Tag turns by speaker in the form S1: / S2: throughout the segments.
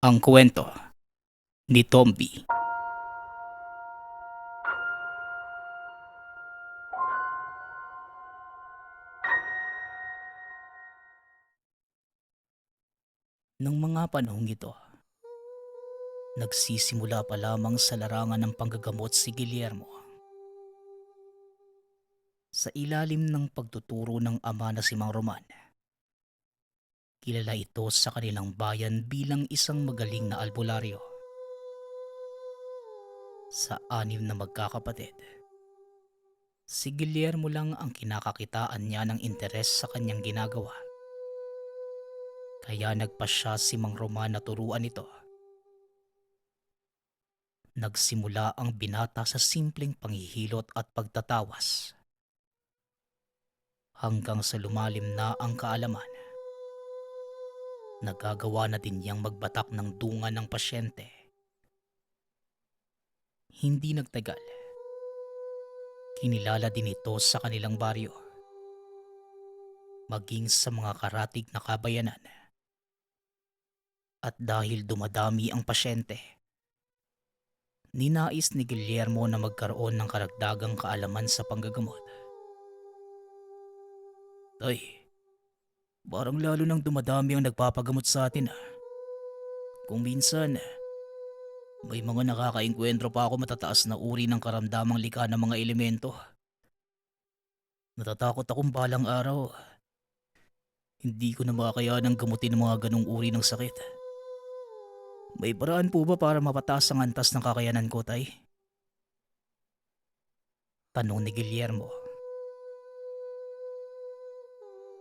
S1: Ang kwento ni Tomby. Nung mga panahong ito, nagsisimula pa lamang sa larangan ng panggagamot si Guillermo. Sa ilalim ng pagtuturo ng ama na si Mang Roman, kilala ito sa kanilang bayan bilang isang magaling na albularyo. Sa anim na magkakapatid, si Guillermo lang ang kinakakitaan niya ng interes sa kanyang ginagawa. Kaya nagpasya si Mang Roman na turuan ito. Nagsimula ang binata sa simpleng panghihilot at pagtatawas hanggang sa lumalim na ang kaalaman. Nagagawa na din niyang magbatak ng dunga ng pasyente. Hindi nagtagal, kinilala din ito sa kanilang baryo, maging sa mga karatig na kabayanan. At dahil dumadami ang pasyente, ninais ni Guillermo na magkaroon ng karagdagang kaalaman sa panggagamot. Tay, parang lalo nang dumadami ang nagpapagamot sa atin. Kung minsan, may mga nakakaengkwentro pa ako matataas na uri ng karamdamang likha ng mga elemento. Natatakot akong balang araw, hindi ko na makayanan gamutin ang mga ganong uri ng sakit. May paraan po ba para mapataas ang antas ng kakayanan ko, tay? Tanong ni Guillermo.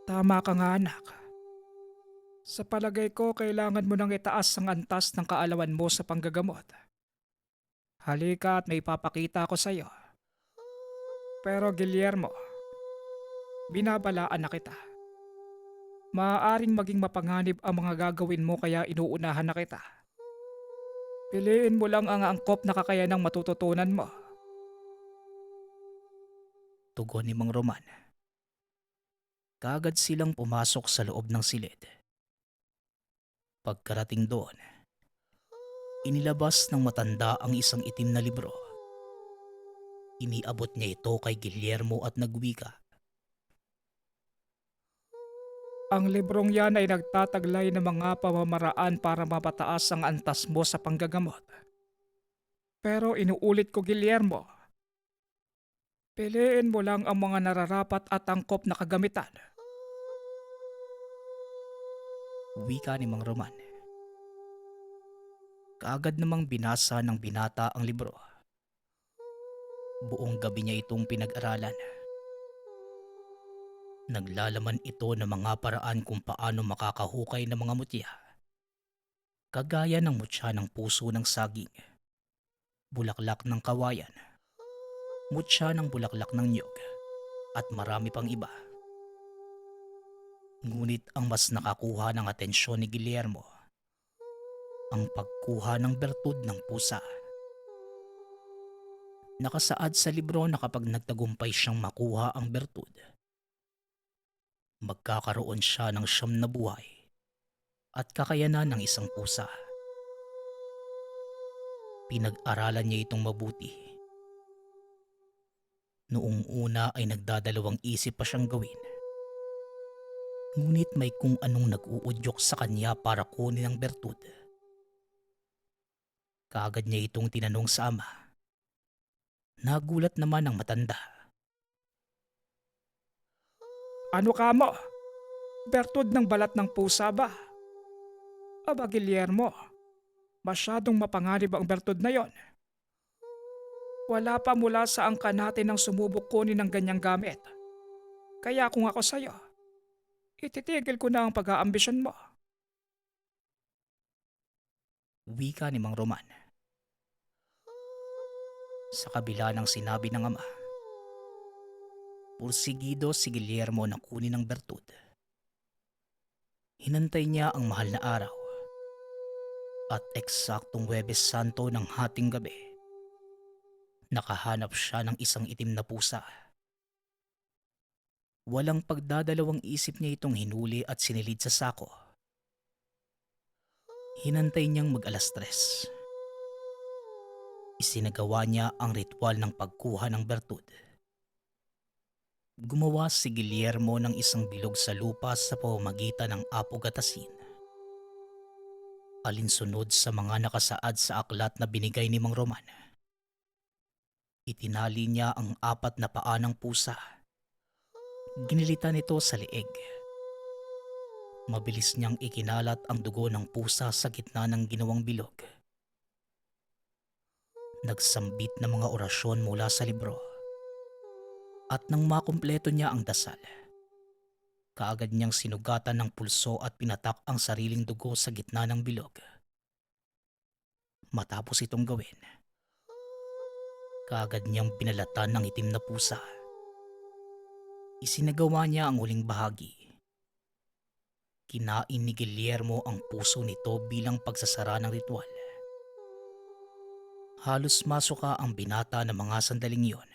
S2: Tama ka nga anak. Sa palagay ko, kailangan mo nang itaas ang antas ng kaalaman mo sa panggagamot. Halika at may papakita ko sa iyo. Pero Guillermo, binabalaan na kita. Maaaring maging mapanganib ang mga gagawin mo kaya inuunahan na kita. Piliin mo lang ang angkop na kakayanang matututunan mo.
S1: Tugon ni Mang Roman. Kaagad silang pumasok sa loob ng silid. Pagkarating doon, inilabas ng matanda ang isang itim na libro. Iniabot niya ito kay Guillermo at nagwika.
S2: Ang librong yan ay nagtataglay ng mga pamamaraan para mapataas ang antas mo sa panggagamot. Pero inuulit ko Guillermo, piliin mo lang ang mga nararapat at angkop na kagamitan.
S1: Wika ni Mang Roman. Kaagad namang binasa ng binata ang libro. Buong gabi niya itong pinag-aralan. Naglalaman ito ng mga paraan kung paano makakahukay ng mga mutya. Kagaya ng mutya ng puso ng saging, bulaklak ng kawayan, mutya ng bulaklak ng niyog, at marami pang iba. Ngunit ang mas nakakuha ng atensyon ni Guillermo, ang pagkuha ng bertud ng pusa. Nakasaad sa libro na kapag nagtagumpay siyang makuha ang bertud, magkakaroon siya ng 9 na buhay at kakayanan ng isang pusa. Pinag-aralan niya itong mabuti. Noong una ay nagdadalawang isip pa siyang gawin. Ngunit may kung anong nag-uudyok sa kanya para kunin ang bertud. Kaagad niya itong tinanong sa ama. Nagulat naman ang matanda.
S2: Ano ka mo? Bertud ng balat ng pusa ba? Aba Guillermo, masyadong mapanganib ang bertud na yon. Wala pa mula sa angka natin ang sumubok kunin ng ganyang gamit. Kaya kung ako sa'yo, ititigil ko na ang pag-aambisyon mo.
S1: Wika ni Mang Roman. Sa kabila ng sinabi ng ama, pursigido si Guillermo na kunin ang bertud. Hinantay niya ang mahal na araw at eksaktong Huwebes Santo ng hating gabi. Nakahanap siya ng isang itim na pusa. Walang pagdadalawang isip niya itong hinuli at sinilid sa sako. Hinantay niyang mag-alas 3. Isinagawa niya ang ritual ng pagkuha ng bertud. Gumawa si Guillermo ng isang bilog sa lupa sa pamamagitan ng apog at asin. Alinsunod sa mga nakasaad sa aklat na binigay ni Mang Roman. Itinali niya ang 4 na paa ng pusa. Ginilitan ito sa leeg. Mabilis niyang ikinalat ang dugo ng pusa sa gitna ng ginawang bilog. Nagsambit ng mga orasyon mula sa libro. At nang makumpleto niya ang dasal, kaagad niyang sinugatan ng pulso at pinatak ang sariling dugo sa gitna ng bilog. Matapos itong gawin, kaagad niyang binalatan ng itim na pusa. Isinagawa niya ang huling bahagi. Kinain ni Guillermo ang puso nito bilang pagsasara ng ritual. Halos masuka ang binata ng mga sandaling iyon.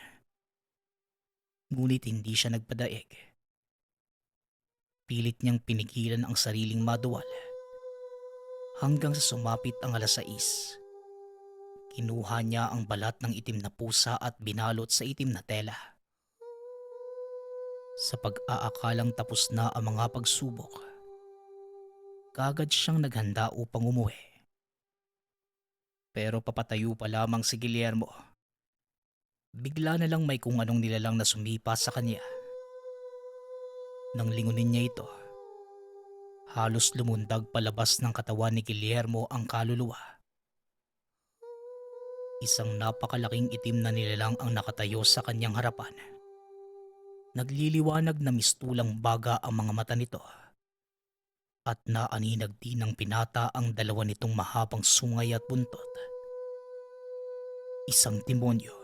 S1: Ngunit hindi siya nagpadaig. Pilit niyang pinigilan ang sariling maduwal. Hanggang sa sumapit ang 6:00, kinuha niya ang balat ng itim na pusa at binalot sa itim na tela. Sa pag-aakalang tapos na ang mga pagsubok, kaagad siyang naghanda upang umuwi. Pero papatayo pa lamang si Guillermo. Bigla na lang may kung anong nilalang na sumipa sa kanya. Nang lingunin niya ito, halos lumundag palabas ng katawan ni Guillermo ang kaluluwa. Isang napakalaking itim na nilalang ang nakatayo sa kanyang harapan. Nagliliwanag na mistulang baga ang mga mata nito. At naaninag din ng pinata ang 2 nitong mahabang sungay at buntot. Isang demonyo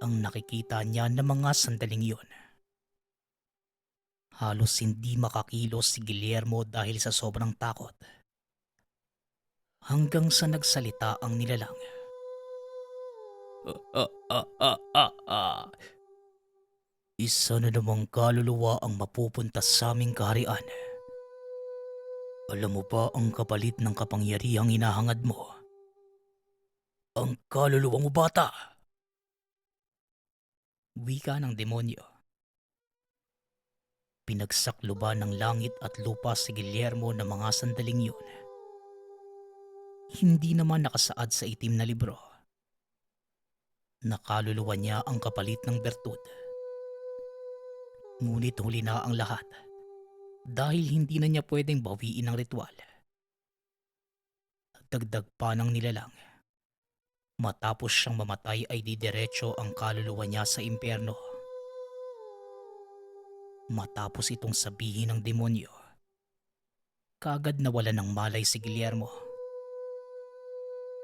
S1: ang nakikita niya ng mga sandaling iyon. Halos hindi makakilos si Guillermo dahil sa sobrang takot. Hanggang sa nagsalita ang nilalang. Ah, ah, ah, ah, ah. Isa na namang kaluluwa ang mapupunta sa aming kaharian. Alam mo ba ang kapalit ng kapangyarihang hinahangad mo? Ang kaluluwa mo, bata! Wika ng demonyo. Pinagsakluban ng langit at lupa si Guillermo ng mga sandaling yun. Hindi naman nakasaad sa itim na libro. Nakaluluwa niya ang kapalit ng bertud. Ngunit huli na ang lahat dahil hindi na niya pwedeng bawiin ang ritual. Dagdag pa ng nilalang. Matapos siyang mamatay ay didiretso ang kaluluwa niya sa impyerno. Matapos itong sabihin ng demonyo, kaagad nawala ng malay si Guillermo.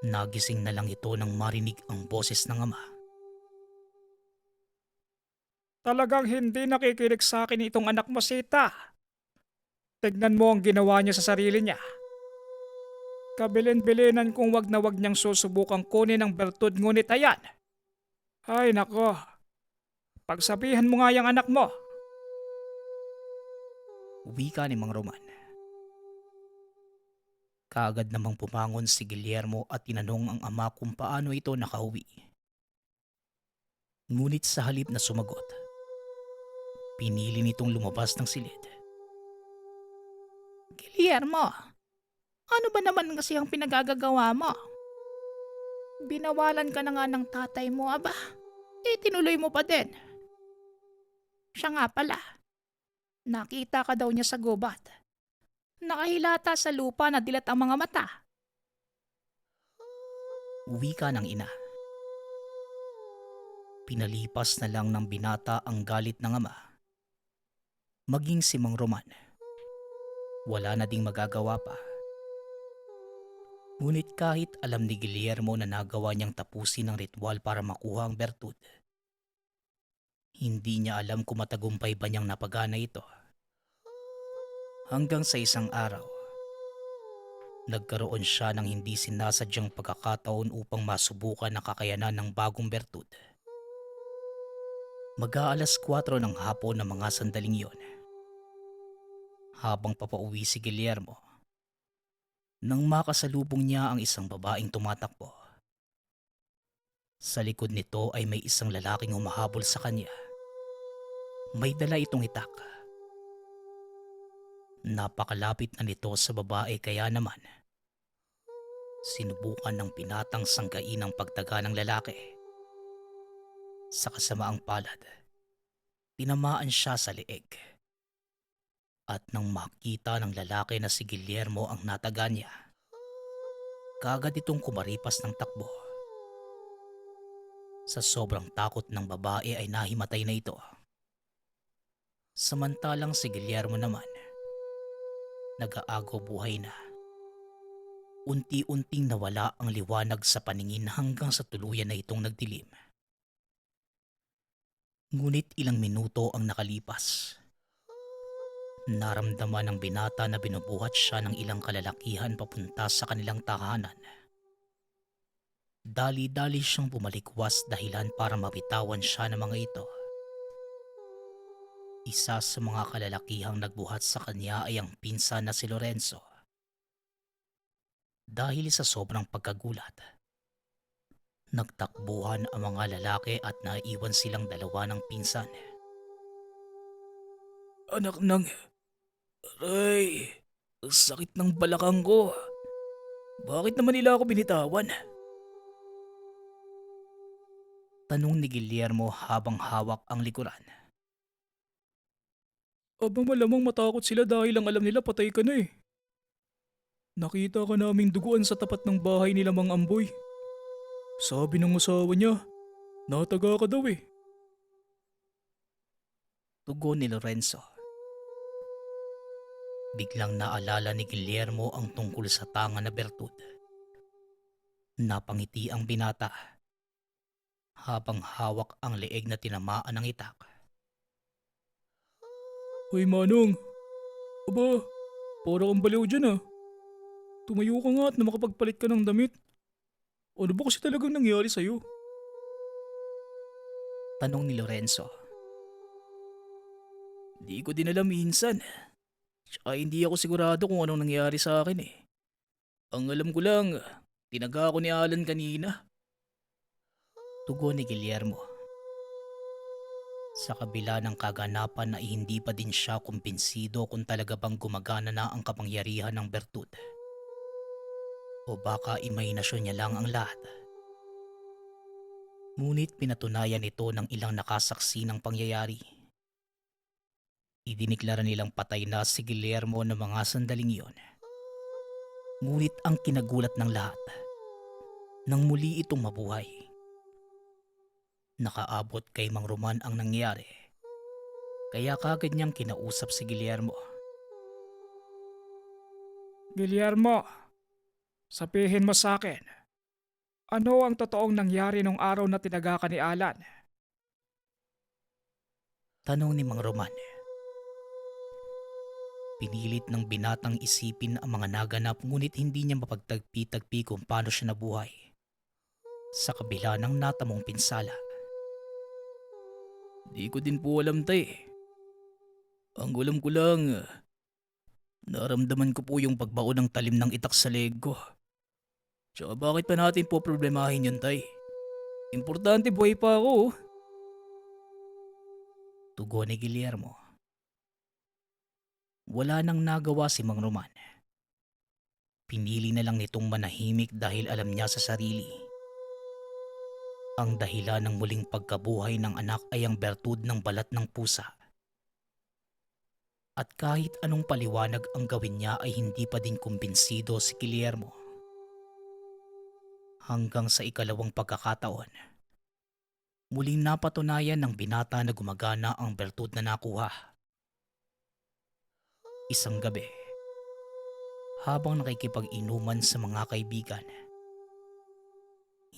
S1: Nagising na lang ito nang marinig ang boses ng ama.
S2: Talagang hindi nakikinig sa akin itong anak mo, Sita. Tignan mo ang ginawa niya sa sarili niya. Kabilin-bilinan kung wag na wag niyang susubukang kunin ang bertud, ngunit ayan. Ay nako, pagsabihan mo nga yung anak mo.
S1: Wika ni Mang Roman. Kaagad namang pumangon si Guillermo at tinanong ang ama kung paano ito nakauwi. Ngunit sa halip na sumagot, pinili nitong lumabas ng silid. Guillermo, ano ba naman kasi ang pinagagagawa mo? Binawalan ka na nga ng tatay mo, aba. Tinuloy mo pa din. Siya nga pala, nakita ka daw niya sa gubat. Nakahilata sa lupa na dilat ang mga mata. Wika ng ina. Pinalipas na lang ng binata ang galit ng ama. Maging si Mang Roman. Wala na ding magagawa pa. Ngunit kahit alam ni Guillermo na nagawa niyang tapusin ang ritual para makuha ang bertud, hindi niya alam kung matagumpay ba niyang napagana ito. Hanggang sa isang araw, nagkaroon siya ng hindi sinasadyang pagkakataon upang masubukan ang kakayanan ng bagong bertud. Mag-aalas 4 ng hapon ng mga sandaling iyon. Habang papauwi si Guillermo, nang makasalubong niya ang isang babaeng tumatakbo. Sa likod nito ay may isang lalaking humahabol sa kanya. May dala itong itak. Napakalapit na nito sa babae kaya naman sinubukan ng pinatang sanggain ang pagtaga ng lalaki. Sa kasamaang palad, tinamaan siya sa leeg. At nang makita ng lalaki na si Guillermo ang nataga niya, kaagad itong kumaripas ng takbo. Sa sobrang takot ng babae ay nahimatay na ito. Samantalang si Guillermo naman, nag-aago buhay na. Unti-unting nawala ang liwanag sa paningin hanggang sa tuluyan na itong nagdilim. Ngunit ilang minuto ang nakalipas. Naramdaman ng binata na binubuhat siya ng ilang kalalakihan papunta sa kanilang tahanan. Dali-dali siyang bumalikwas dahilan para mabitawan siya ng mga ito. Isa sa mga kalalakihang nagbuhat sa kanya ay ang pinsan na si Lorenzo. Dahil sa sobrang pagkagulat, nagtakbuhan ang mga lalaki at naiwan silang dalawa ng pinsan. Anak ng... Aray, ang sakit ng balakang ko. Bakit naman nila ako binitawan? Tanong ni Guillermo habang hawak ang likuran.
S2: Aba malamang matakot sila dahil ang alam nila patay ka na eh. Nakita ka naming duguan sa tapat ng bahay nila Mang Amboy. Sabi ng asawa niya, nataga ka daw eh.
S1: Tugon ni Lorenzo. Biglang naalala ni Guillermo ang tungkol sa tanga na bertud. Napangiti ang binata habang hawak ang leeg na tinamaan ng itak.
S2: Hoy Manong, aba, para kang baliw dyan ah. Tumayo ka nga at na makapagpalit ka ng damit. Ano ba kasi talagang nangyari sa'yo?
S1: Tanong ni Lorenzo. Di ko din alam minsan. Tsaka hindi ako sigurado kung anong nangyari sa akin eh. Ang alam ko lang, tinaga ako ni Alan kanina. Tugon ni Guillermo. Sa kabila ng kaganapan na hindi pa din siya kumbinsido kung talaga bang gumagana na ang kapangyarihan ng bertud. O baka imahinasyon niya lang ang lahat. Ngunit pinatunayan ito ng ilang nakasaksi ng pangyayari. Idiniklara nilang patay na si Guillermo ng mga sandaling iyon. Ngunit ang kinagulat ng lahat, nang muli itong mabuhay. Nakaabot kay Mang Roman ang nangyari. Kaya kagad niyang kinausap si Guillermo.
S2: Guillermo, sabihin mo sa akin, ano ang totoong nangyari nung araw na tinaga ka ni Alan?
S1: Tanong ni Mang Roman. Pinilit ng binatang isipin ang mga naganap ngunit hindi niya mapagtagpi-tagpi kung paano siya nabuhay. Sa kabila ng natamong pinsala. Di ko din po alam tay. Ang ulam ko lang, naramdaman ko po yung pagbaon ng talim ng itak sa leg ko. Tsaka bakit pa natin po problemahin yun tay? Importante buhay pa ako. Tugon ni Guillermo. Wala nang nagawa si Mang Roman. Pinili na lang nitong manahimik dahil alam niya sa sarili. Ang dahilan ng muling pagkabuhay ng anak ay ang bertud ng balat ng pusa. At kahit anong paliwanag ang gawin niya ay hindi pa din kumbinsido si Guillermo. Hanggang sa ikalawang pagkakataon, muling napatunayan ng binata na gumagana ang bertud na nakuha. Isang gabi, habang nakikipag-inuman sa mga kaibigan,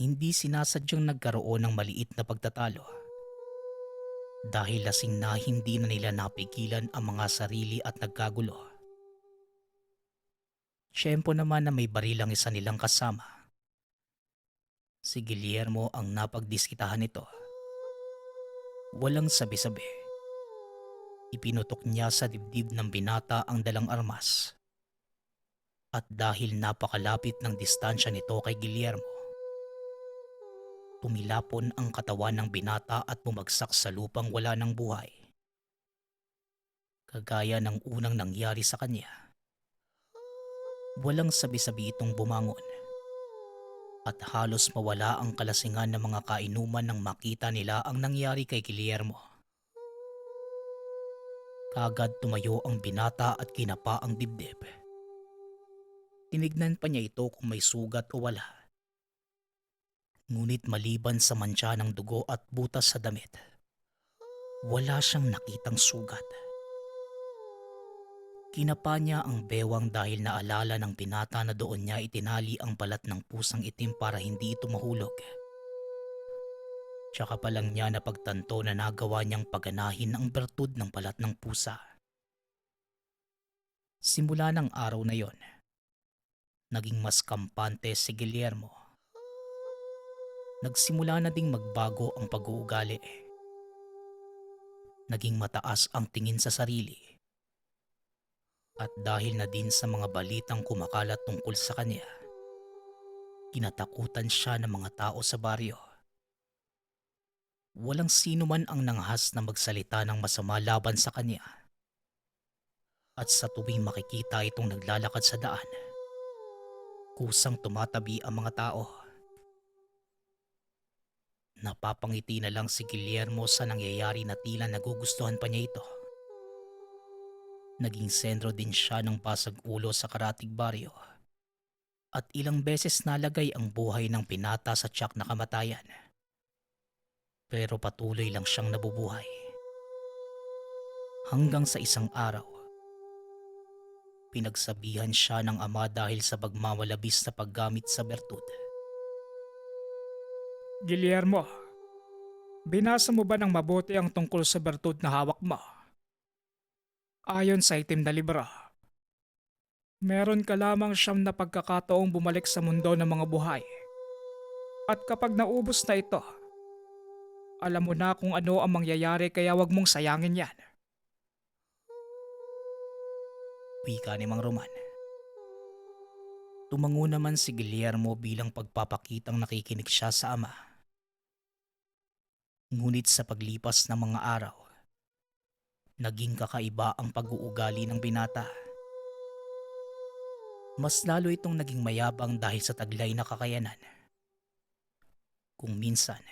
S1: hindi sinasadyang nagkaroon ng maliit na pagtatalo. Dahil lasing na hindi na nila napigilan ang mga sarili at nagkagulo. Tiyempo naman na may barilang isa nilang kasama. Si Guillermo ang napagdiskitahan nito. Walang sabi-sabi. Ipinutok niya sa dibdib ng binata ang dalang armas. At dahil napakalapit ng distansya nito kay Guillermo, tumilapon ang katawan ng binata at bumagsak sa lupang wala ng buhay. Kagaya ng unang nangyari sa kanya, walang sabi-sabi itong bumangon at halos mawala ang kalasingan ng mga kainuman nang makita nila ang nangyari kay Guillermo. Kagad tumayo ang binata at kinapa ang dibdib. Tinignan pa niya ito kung may sugat o wala. Ngunit maliban sa mantsa ng dugo at butas sa damit, wala siyang nakitang sugat. Kinapa niya ang bewang dahil naalala ng binata na doon niya itinali ang balat ng pusang itim para hindi ito mahulog. Tsaka pa lang niya napagtanto na nagawa niyang paganahin ang bertud ng balat ng pusa. Simula ng araw na yon, naging mas kampante si Guillermo. Nagsimula na ding magbago ang pag-uugali. Naging mataas ang tingin sa sarili. At dahil na din sa mga balitang kumakalat tungkol sa kanya, kinatakutan siya ng mga tao sa baryo. Walang sino man ang nanghas na magsalita ng masama laban sa kanya. At sa tuwing makikita itong naglalakad sa daan, kusang tumatabi ang mga tao. Napapangiti na lang si Guillermo sa nangyayari na tila nagugustuhan pa niya ito. Naging sentro din siya ng basag ulo sa karatig baryo. At ilang beses nalagay ang buhay ng binata sa tiyak na kamatayan. Pero patuloy lang siyang nabubuhay. Hanggang sa isang araw, pinagsabihan siya ng ama dahil sa pagmamalabis na paggamit sa bertud.
S2: Guillermo, binasa mo ba ng mabuti ang tungkol sa bertud na hawak mo? Ayon sa itim na libro, meron ka lamang siyam na pagkakataong bumalik sa mundo ng mga buhay. At kapag naubos na ito, alam mo na kung ano ang mangyayari kaya wag mong sayangin yan.
S1: Wika ni Mang Roman. Tumango naman si Guillermo bilang pagpapakitang nakikinig siya sa ama. Ngunit sa paglipas ng mga araw, naging kakaiba ang pag-uugali ng binata. Mas lalo itong naging mayabang dahil sa taglay na kakayanan. Kung minsan,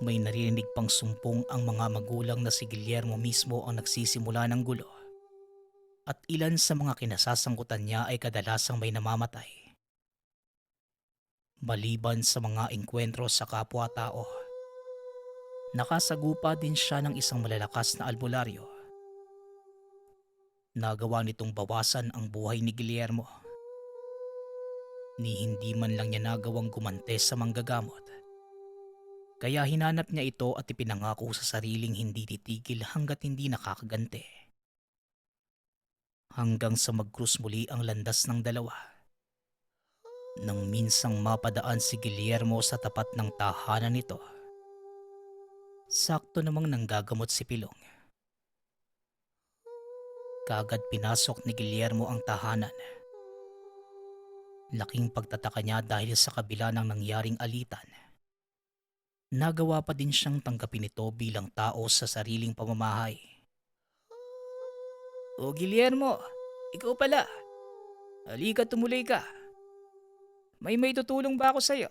S1: may narinig pang sumpong ang mga magulang na si Guillermo mismo ang nagsisimula ng gulo. At ilan sa mga kinasasangkutan niya ay kadalasang may namamatay. Maliban sa mga engkwentro sa kapwa-tao, nakasagupa din siya ng isang malalakas na albularyo. Nagawa nitong bawasan ang buhay ni Guillermo. Ni hindi man lang niya nagawang gumante sa manggagamot. Kaya hinanap niya ito at ipinangako sa sariling hindi titigil hanggat hindi nakakaganti. Hanggang sa mag-cruise muli ang landas ng dalawa. Nang minsang mapadaan si Guillermo sa tapat ng tahanan nito, sakto namang nanggagamot si Pilong. Kagad pinasok ni Guillermo ang tahanan. Laking pagtataka niya dahil sa kabila ng nangyaring alitan. Nagawa pa din siyang tanggapin ito bilang tao sa sariling pamamahay. O Guillermo, ikaw pala. Halika tumuloy ka. May tutulong ba ako sa'yo?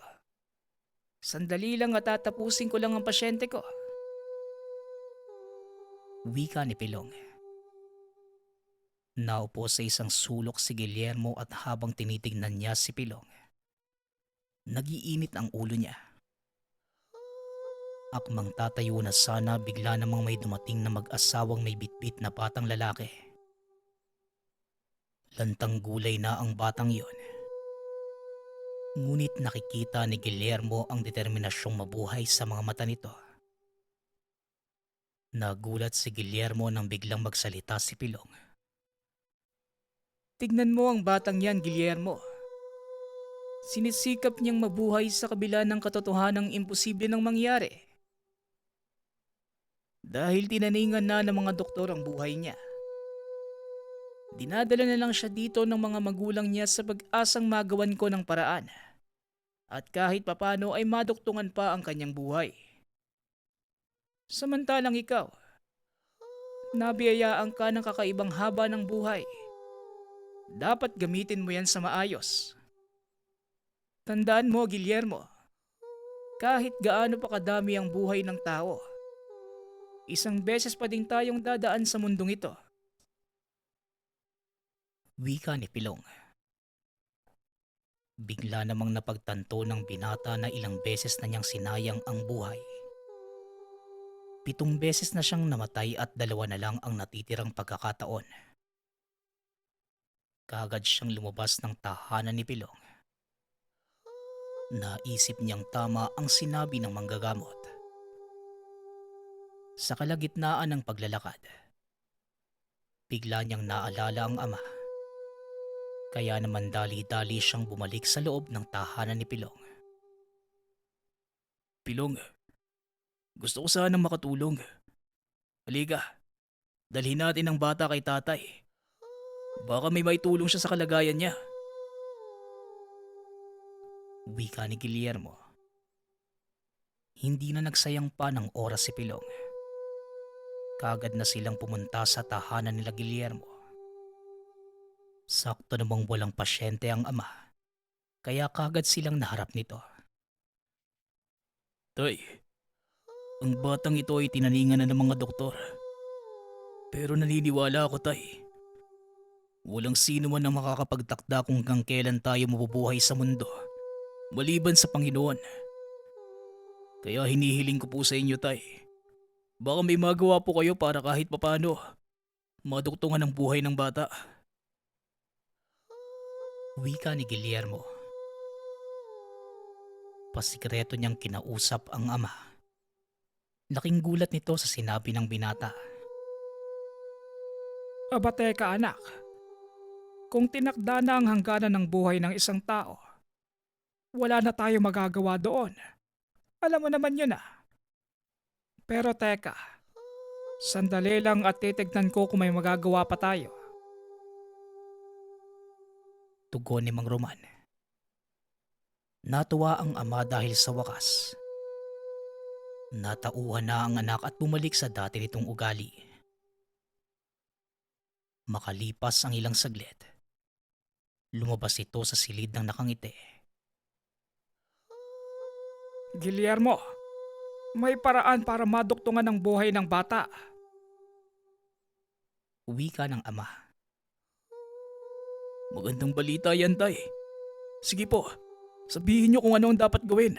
S1: Sandali lang at tatapusin ko lang ang pasyente ko. Wika ni Pilong. Naupo sa isang sulok si Guillermo at habang tinitignan niya si Pilong, nagiinit ang ulo niya. Akmang tatayo na sana bigla namang may dumating na mag-asawang may bitbit na batang lalaki. Lantang gulay na ang batang yon. Ngunit nakikita ni Guillermo ang determinasyong mabuhay sa mga mata nito. Nagulat si Guillermo nang biglang magsalita si Pilong. Tignan mo ang batang yan, Guillermo. Sinisikap niyang mabuhay sa kabila ng katotohanang imposible nang mangyari. Dahil tinaningan na ng mga doktor ang buhay niya. Dinadala na lang siya dito ng mga magulang niya sa pag-asang magawan ko ng paraan. At kahit papano ay maduktungan pa ang kanyang buhay. Samantalang ikaw, nabiyayaan ka ng kakaibang haba ng buhay. Dapat gamitin mo yan sa maayos. Tandaan mo, Guillermo, kahit gaano pa kadami ang buhay ng tao, isang beses pa din tayong dadaan sa mundong ito. Wika ni Pilong. Bigla namang napagtanto ng binata na ilang beses na niyang sinayang ang buhay. 7 beses na siyang namatay at 2 na lang ang natitirang pagkakataon. Kaagad siyang lumabas ng tahanan ni Pilong. Naisip niyang tama ang sinabi ng manggagamot. Sa kalagitnaan ng paglalakad, bigla niyang naalala ang ama. Kaya naman dali-dali siyang bumalik sa loob ng tahanan ni Pilong. Pilong, gusto ko sanang makatulong. Halika, dalhin natin ang bata kay tatay. Baka may maitulong siya sa kalagayan niya. Wika ni Guillermo. Hindi na nagsayang pa ng oras si Pilong. Kaagad na silang pumunta sa tahanan nila Guillermo. Sakto namang walang pasyente ang ama, kaya kaagad silang naharap nito. Tay, ang batang ito ay tinaningan na ng mga doktor. Pero naniniwala ako, tay. Walang sino man ang makakapagtakda kung hanggang kailan tayo mabubuhay sa mundo, maliban sa Panginoon. Kaya hinihiling ko po sa inyo, tay. Baka may magawa po kayo para kahit papano maduktungan ang buhay ng bata. Wika ni Guillermo. Pasikreto niyang kinausap ang ama. Laking gulat nito sa sinabi ng binata.
S2: Aba teka anak, kung tinakda na ang hangganan ng buhay ng isang tao, wala na tayo magagawa doon. Alam mo naman yun ah. Pero teka, sandali lang at titignan ko kung may magagawa pa tayo.
S1: Tugon ni Mang Roman. Natuwa ang ama dahil sa wakas. Natauhan na ang anak at bumalik sa dati nitong ugali. Makalipas ang ilang saglit, lumabas ito sa silid ng nakangiti.
S2: Guillermo, may paraan para maduktungan ang buhay ng bata.
S1: Wika ng ama. Magandang balita yan, tay. Sige po, sabihin niyo kung ano ang dapat gawin.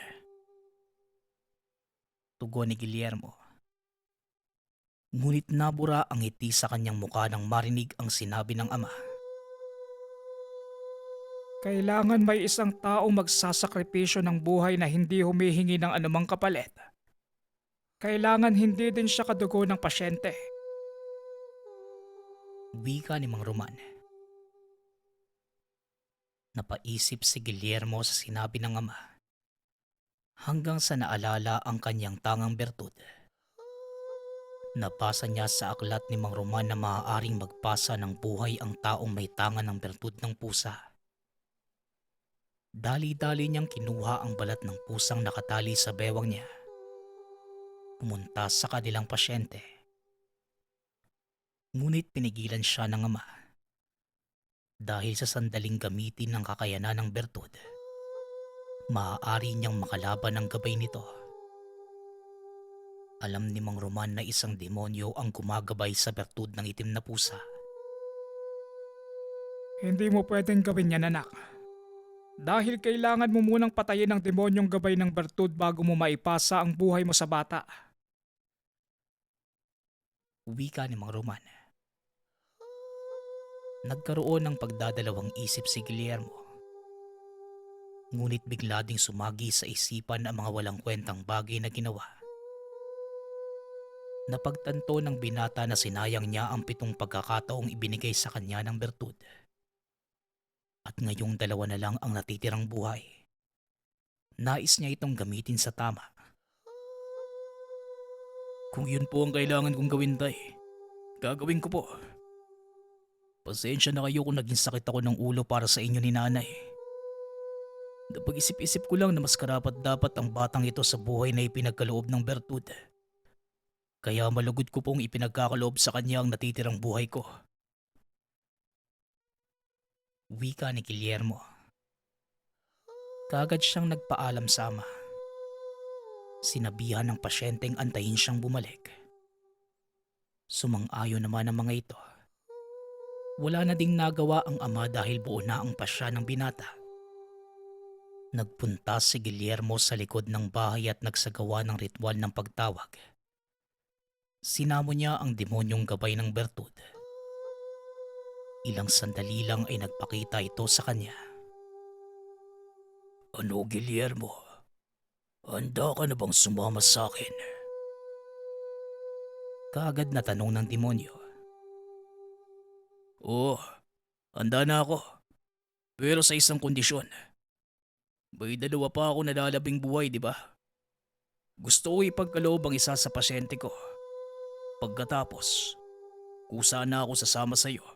S1: Tugon ni Guillermo. Ngunit nabura ang ngiti sa kanyang mukha nang marinig ang sinabi ng ama.
S2: Kailangan may isang tao magsasakripisyo ng buhay na hindi humihingi ng anumang kapalit. Kailangan hindi din siya kadugo ng pasyente.
S1: Wika ni Mang Roman. Napaisip si Guillermo sa sinabi ng ama. Hanggang sa naalala ang kanyang tangang bertud. Nabasa niya sa aklat ni Mang Roman na maaaring magpasa ng buhay ang taong may tangan ng bertud ng pusa. Dali-dali niyang kinuha ang balat ng pusang nakatali sa bewang niya. Pumunta sa kanilang pasyente. Ngunit pinigilan siya ng ama. Dahil sa sandaling gamitin ng kakayanan ng bertud, maaari niyang makalaban ang gabay nito. Alam ni Mang Roman na isang demonyo ang gumagabay sa bertud ng itim na pusa.
S2: Hindi mo pwedeng gawin yan anak. Dahil kailangan mo munang patayin ang demonyong gabay ng bertud bago mo maipasa ang buhay mo sa bata.
S1: Wika ni Mang Roman. Nagkaroon ng pagdadalawang isip si Guillermo. Ngunit bigla ding sumagi sa isipan ang mga walang kwentang bagay na ginawa. Napagtanto ng binata na sinayang niya ang 7 pagkakataong ibinigay sa kanya ng bertud. At ngayong 2 na lang ang natitirang buhay. Nais niya itong gamitin sa tama. Kung yun po ang kailangan kong gawin, tay, gagawin ko po. Pasensya na kayo kung naging sakit ako ng ulo para sa inyo ni nanay. Napag-isip-isip ko lang na mas karapat-dapat ang batang ito sa buhay na ipinagkaloob ng Bertud. Kaya malugod ko pong ipinagkakaloob sa kanya ang natitirang buhay ko. Wika ni Guillermo. Kaagad siyang nagpaalam sa ama. Sinabihan ng pasyenteng antayin siyang bumalik. Sumang-ayon naman ang mga ito. Wala na ding nagawa ang ama dahil buo na ang pasya ng binata. Nagpunta si Guillermo sa likod ng bahay at nagsagawa ng ritual ng pagtawag. Sinamo niya ang demonyong gabay ng Bertud. Ilang sandali lang ay nagpakita ito sa kanya. Ano, Guillermo? Handa ka na bang sumama sa akin? Kaagad na tanong ng demonyo. Oo, handa na ako. Pero sa isang kondisyon. May dalawa pa ako nalalabing buhay, di ba? Gusto ko ipagkaloob ang isa sa pasyente ko. Pagkatapos, kusa na ako sasama sa iyo.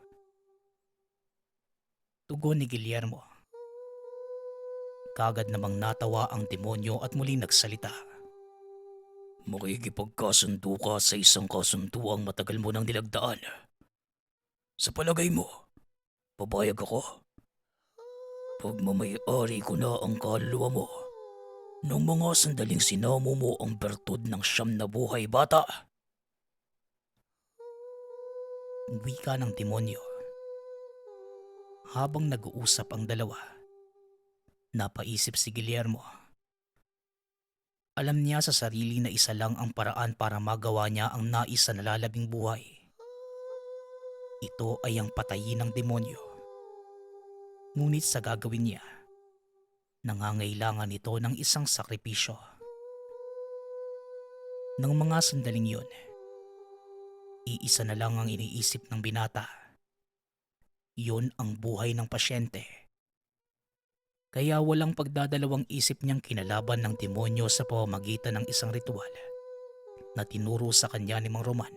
S1: Tugon ni Guillermo. Kagad namang natawa ang demonyo at muling nagsalita. Makikipagkasundo ka sa isang kasunduang matagal mo nang nilagdaan. Sa palagay mo, papayag ako? Pagmamay-ari ko na ang kaluluwa mo. Nung mga sandaling sinamo mo ang bertud ng siyam na buhay bata. Wika ng demonyo. Habang nag-uusap ang dalawa, napaisip si Guillermo. Alam niya sa sarili na isa lang ang paraan para magawa niya ang nais sa nalalabing buhay. Ito ay ang patayin ng demonyo. Ngunit sa gagawin niya, nangangailangan ito ng isang sakripisyo. Nang mga sandaling yun, iisa na lang ang iniisip ng binata. Yun ang buhay ng pasyente. Kaya walang pagdadalawang isip niyang kinalaban ng demonyo sa pamamagitan ng isang ritual na tinuro sa kanya ni Mang Roman.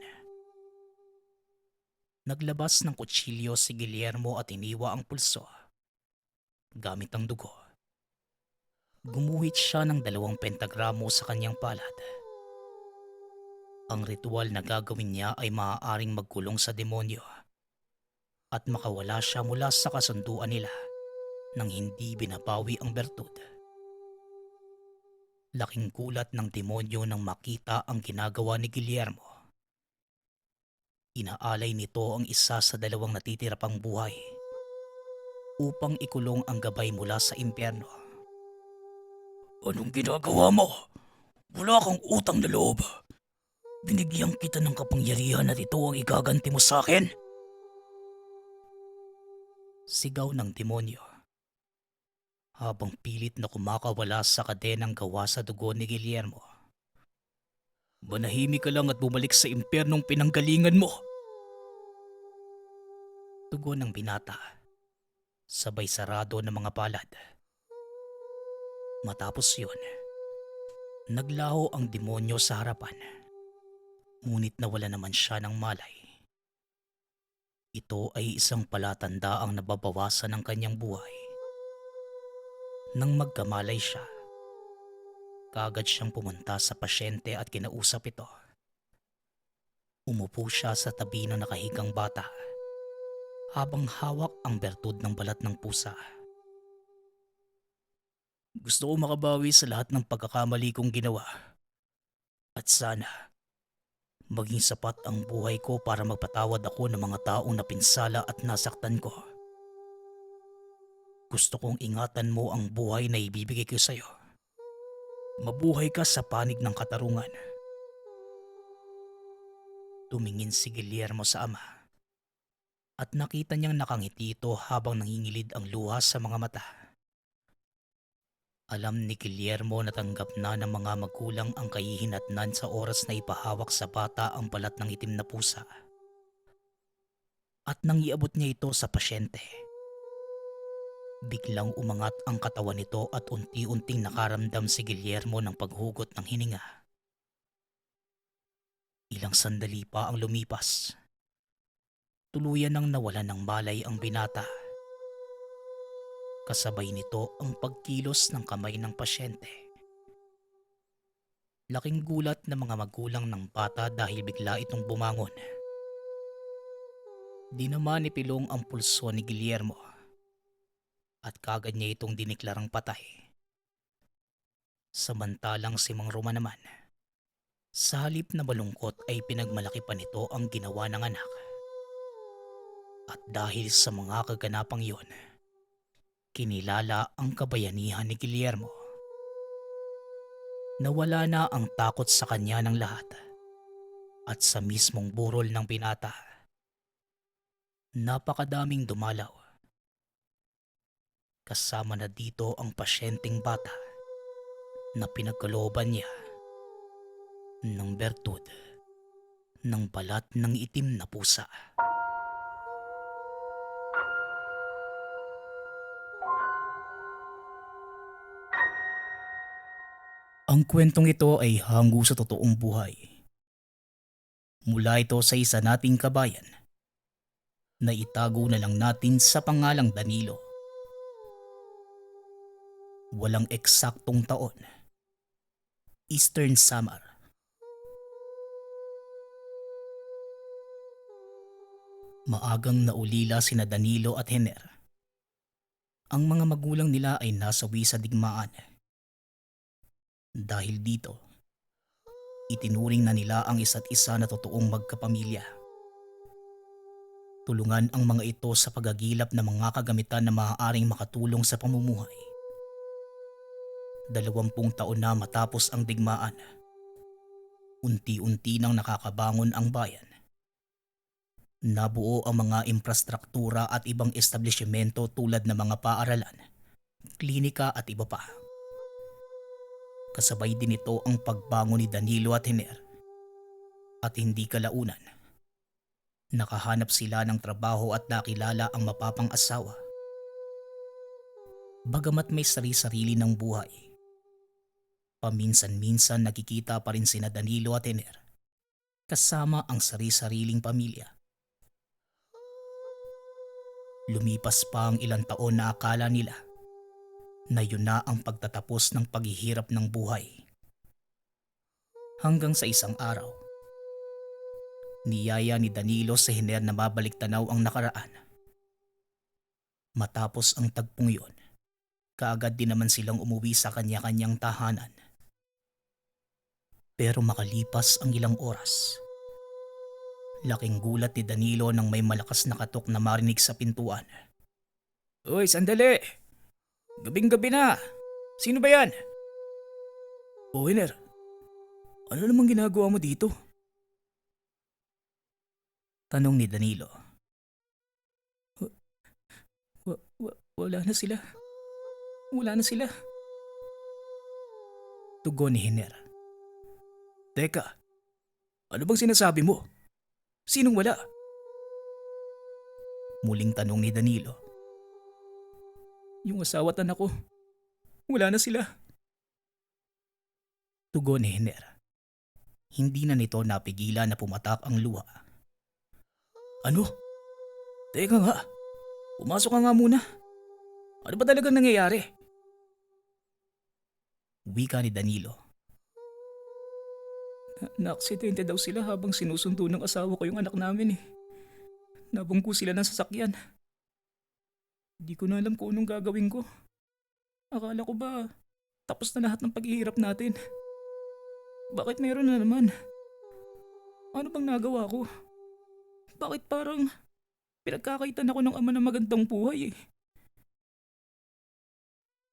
S1: Naglabas ng kutsilyo si Guillermo at iniwa ang pulso. Gamit ang dugo. Gumuhit siya ng 2 pentagramo sa kanyang palad. Ang ritual na gagawin niya ay maaaring magkulong sa demonyo at makawala siya mula sa kasunduan nila nang hindi binabawi ang bertud. Laking gulat ng demonyo nang makita ang ginagawa ni Guillermo. Inaalay nito ang isa sa 2 natitira pang buhay upang ikulong ang gabay mula sa impyerno. Anong ginagawa mo? Wala kang utang na loob. Binigyan kita ng kapangyarihan at ito ang igaganti mo sa akin? Sigaw ng demonyo. Habang pilit na kumakawala sa kadenang gawa sa dugo ni Guillermo. Manahimik ka lang at bumalik sa impyernong pinanggalingan mo. Tugon ng binata. Sabay sarado ng mga palad. Matapos yun, naglaho ang demonyo sa harapan. Ngunit nawala naman siya ng malay. Ito ay isang palatandaang nababawasan ng kanyang buhay. Nang magkamalay siya, kaagad siyang pumunta sa pasyente at kinausap ito. Umupo siya sa tabi ng nakahigang bata habang hawak ang bertud ng balat ng pusa. Gusto ko makabawi sa lahat ng pagkakamali kong ginawa. At sana, maging sapat ang buhay ko para magpatawad ako ng mga taong napinsala at nasaktan ko. Gusto kong ingatan mo ang buhay na ibibigay ko sa'yo. Mabuhay ka sa panig ng katarungan. Tumingin si Guillermo sa ama at nakita niyang nakangiti ito habang nangingilid ang luha sa mga mata. Alam ni Guillermo na tanggap na ng mga magulang ang kahihinatnan sa oras na ipahawak sa bata ang balat ng itim na pusa. At nang iabot niya ito sa pasyente, biglang umangat ang katawan nito at unti-unting nakaramdam si Guillermo ng paghugot ng hininga. Ilang sandali pa ang lumipas Tuluyan nang nawalan ng malay ang binata. Kasabay nito ang pagkilos ng kamay ng pasyente. Laking gulat ng mga magulang ng bata dahil bigla itong bumangon. Di naman ipilong ang pulso ni Guillermo at kagad niya itong diniklarang patay. Samantalang si Mang Roma naman, sa halip na malungkot ay pinagmalaki pa nito ang ginawa ng anak. At dahil sa mga kaganapang yon, kinilala ang kabayanihan ni Guillermo. Nawala na ang takot sa kanya ng lahat at sa mismong burol ng binata. Napakadaming dumalaw. Kasama na dito ang pasyenteng bata na pinagkalooban niya ng bertud ng balat ng itim na pusa. Ang kwentong ito ay hango sa totoong buhay. Mula ito sa isa nating kabayan na itago na lang natin sa pangalang Danilo. Walang eksaktong taon. Eastern Samar. Maagang naulila sina Danilo at Hener. Ang mga magulang nila ay nasawi sa digmaan. Dahil dito, itinuring na nila ang isa't isa na totoong magkapamilya. Tulungan ang mga ito sa pagagilap ng mga kagamitan na maaaring makatulong sa pamumuhay. 20 taon na matapos ang digmaan, unti-unti nang nakakabangon ang bayan. Nabuo ang mga infrastruktura at ibang establishmento tulad ng mga paaralan, klinika at iba pa. Kasabay din ito ang pagbangon ni Danilo at Hener. At hindi kalaunan, nakahanap sila ng trabaho at nakilala ang mapapang asawa. Bagamat may sari-sarili ng buhay, paminsan-minsan nakikita pa rin sina Danilo at Hener kasama ang sari-sariling pamilya. Lumipas pa ang ilang taon na akala nila na yun na ang pagtatapos ng paghihirap ng buhay. Hanggang sa isang araw, niyaya ni Danilo sa Hener na mabalik tanaw ang nakaraan. Matapos ang tagpong yun, kaagad din naman silang umuwi sa kanya-kanyang tahanan. Pero makalipas ang ilang oras, laking gulat ni Danilo nang may malakas na katok na marinig sa pintuan. "Uy, sandali! Gabing-gabi na! Sino ba yan?" "O, Hener, ano namang ginagawa mo dito?" tanong ni Danilo. Wala na sila. Wala na sila." tugon ni Hener. "Teka, ano bang sinasabi mo? Sinong wala?" muling tanong ni Danilo. "Yung asawa at anak ko, wala na sila." tugon ni Hener. Hindi na nito napigilan na pumatak ang luha. "Ano? Teka nga, pumasok ka nga muna. Ano ba talagang nangyayari?" wika ni Danilo. "Naaksidente daw sila habang sinusundo ng asawa ko yung anak namin eh. Nabungko sila ng sasakyan. Di ko na alam kung anong gagawin ko. Akala ko ba tapos na lahat ng paghihirap natin? Bakit meron na naman? Ano bang nagawa ko? Bakit parang pinagkakaitan ako ng ama ng magandang buhay eh?"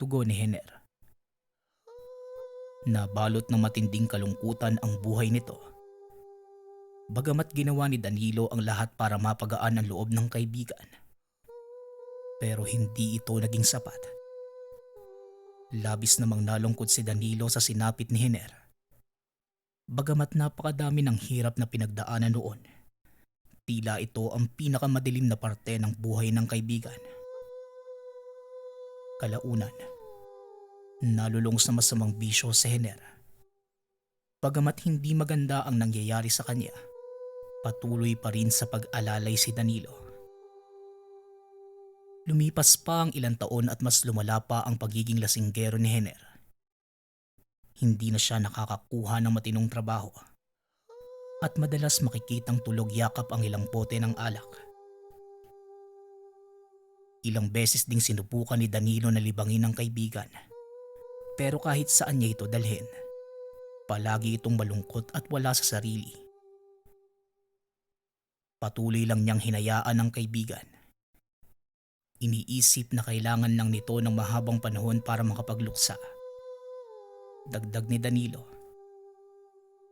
S1: tugon ni Hener. Nabalot ng matinding kalungkutan ang buhay nito. Bagamat ginawa ni Danilo ang lahat para mapagaan ang loob ng kaibigan, pero hindi ito naging sapat. Labis namang nalungkot si Danilo sa sinapit ni Hener. Bagamat napakadami ng hirap na pinagdaanan noon, tila ito ang pinakamadilim na parte ng buhay ng kaibigan. Kalaunan, nalulong sa masamang bisyo si Hener. Bagamat hindi maganda ang nangyayari sa kanya, Patuloy pa rin sa pag-alalay si Danilo. Lumipas pa ang ilang taon at mas lumala pa ang pagiging lasinggero ni Henner. Hindi na siya nakakakuha ng matinong trabaho at madalas makikitang tulog yakap ang ilang pote ng alak. Ilang beses ding sinubukan ni Danilo na libangin ang kaibigan. Pero kahit saan niya ito dalhin, palagi itong malungkot at wala sa sarili. Patuloy lang niyang hinayaan ang kaibigan. Iniisip na kailangan lang nito ng mahabang panahon para makapagluksa. Dagdag ni Danilo,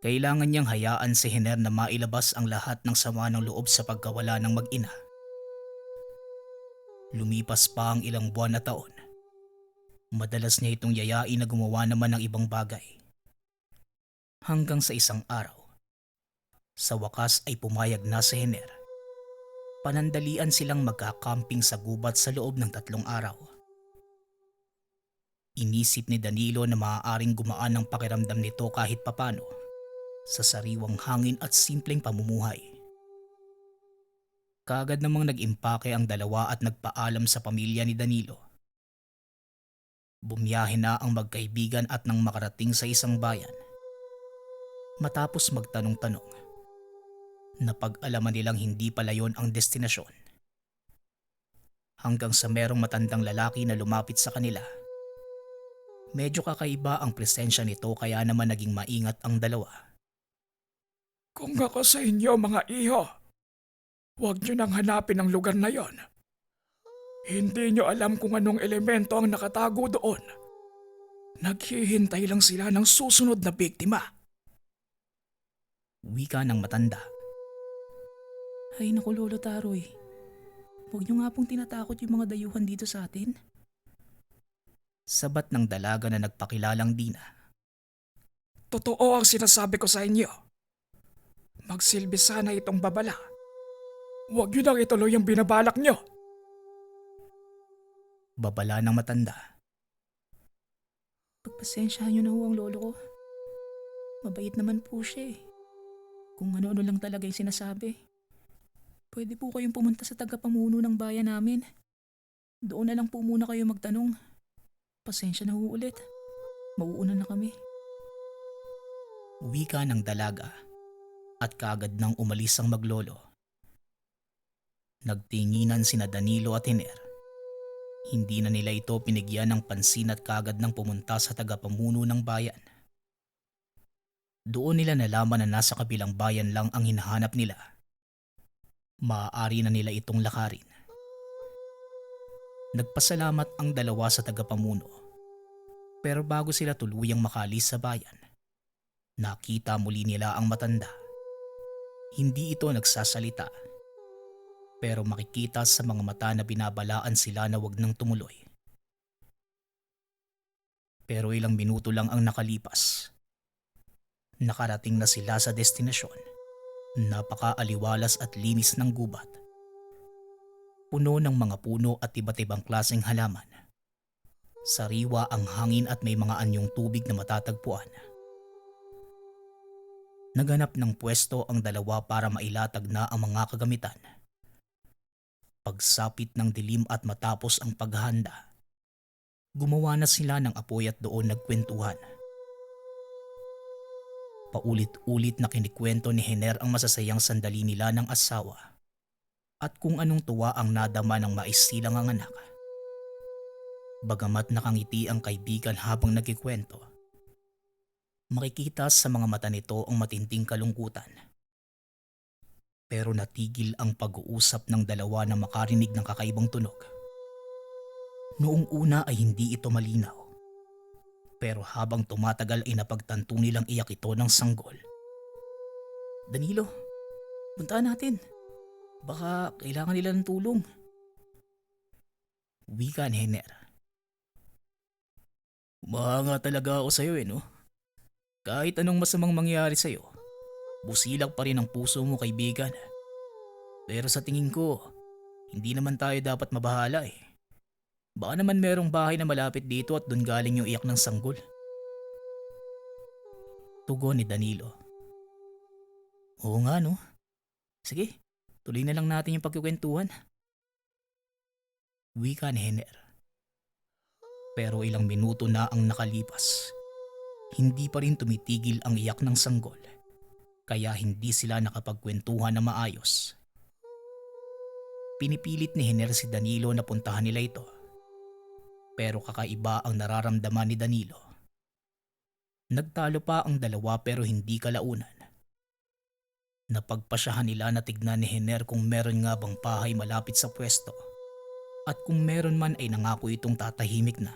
S1: kailangan niyang hayaan si Henner na mailabas ang lahat ng sama ng loob sa pagkawala ng mag-ina. Lumipas pa ang ilang buwan na taon. Madalas niya itong yayain na gumawa naman ng ibang bagay. Hanggang sa isang araw, sa wakas ay pumayag na si Henner. Panandalian silang magkakamping sa gubat sa loob ng 3 araw. Inisip ni Danilo na maaaring gumaan ang pakiramdam nito kahit papano sa sariwang hangin at simpleng pamumuhay. Kaagad namang nag-impake ang dalawa at nagpaalam sa pamilya ni Danilo. Bumiyahe na ang magkaibigan at nang makarating sa isang bayan. Matapos magtanong-tanong, napag-alaman nilang hindi pala yon ang destinasyon. Hanggang sa merong matandang lalaki na lumapit sa kanila. Medyo kakaiba ang presensya nito kaya naman naging maingat ang dalawa.
S2: Kung ako sa inyo mga iho, huwag niyo nang hanapin ang lugar na yon. Hindi niyo alam kung anong elemento ang nakatago doon. Naghihintay lang sila ng susunod na biktima.
S1: Wika ng matanda. Ay naku Lolo Taroy, huwag niyo nga pong tinatakot yung mga dayuhan dito sa atin. Sabat ng dalaga na nagpakilalang Dina.
S2: Totoo ang sinasabi ko sa inyo. Magsilbi sana itong babala. Huwag niyo nang ituloy ang binabalak niyo.
S1: Babala ng matanda.
S3: Pagpasensyahan niyo na ho ang lolo ko. Mabait naman po siya eh. Kung ano-ano lang talaga yung sinasabi. Pwede po kayong pumunta sa tagapamuno ng bayan namin. Doon na lang po muna kayo magtanong. Pasensya na ho ulit. Mauuna na kami.
S1: Wika ng dalaga at kaagad nang umalis ang maglolo. Nagtinginan sina Danilo at Henner. Hindi na nila ito pinigyan ng pansin at kaagad nang pumunta sa tagapamuno ng bayan. Doon nila nalaman na nasa kabilang bayan lang ang hinahanap nila. Maaari na nila itong lakarin. Nagpasalamat ang dalawa sa tagapamuno. Pero bago sila tuluyang makalis sa bayan, nakita muli nila ang matanda. Hindi ito nagsasalita. Pero makikita sa mga mata na binabalaan sila na wag nang tumuloy. Pero ilang minuto lang ang nakalipas. Nakarating na sila sa destinasyon. Napakaaliwalas at linis ng gubat. Puno ng mga puno at iba't ibang klaseng halaman. Sariwa ang hangin at may mga anyong tubig na matatagpuan. Naganap ng pwesto ang dalawa para mailatag na ang mga kagamitan. Pagsapit ng dilim at matapos ang paghahanda, gumawa na sila ng apoy at doon nagkwentuhan. Paulit-ulit na kinikwento ni Henner ang masasayang sandali nila ng asawa at kung anong tuwa ang nadama ng maisilang ang anak. Bagamat nakangiti ang kaibigan habang nagkikwento, makikita sa mga mata nito ang matinding kalungkutan. Pero natigil ang pag-uusap ng dalawa na makarinig ng kakaibang tunog. Noong una ay hindi ito malinaw. Pero habang tumatagal ay napagtanto nilang iyak ito ng sanggol.
S3: Danilo, puntaan natin. Baka kailangan nila ng tulong.
S1: Wika ni Henner. Mahanga talaga ako sa'yo no? Kahit anong masamang mangyari sa'yo, busilak pa rin ang puso mo kaibigan. Pero sa tingin ko, hindi naman tayo dapat mabahala eh. Baka naman merong bahay na malapit dito at doon galing yung iyak ng sanggol. Tugon ni Danilo. Oo nga no, Sige, tuloy na lang natin yung pagkukwentuhan. Wika ni Hener. Pero ilang minuto na ang nakalipas. Hindi pa rin tumitigil ang iyak ng sanggol. Kaya hindi sila nakapagkwentuhan na maayos. Pinipilit ni Hener si Danilo na puntahan nila ito. Pero kakaiba ang nararamdaman ni Danilo. Nagtalo pa ang dalawa pero hindi kalaunan. Napagpasyahan nila na tignan ni Hener kung meron nga bang bahay malapit sa pwesto. At kung meron man ay nangako itong tatahimik na.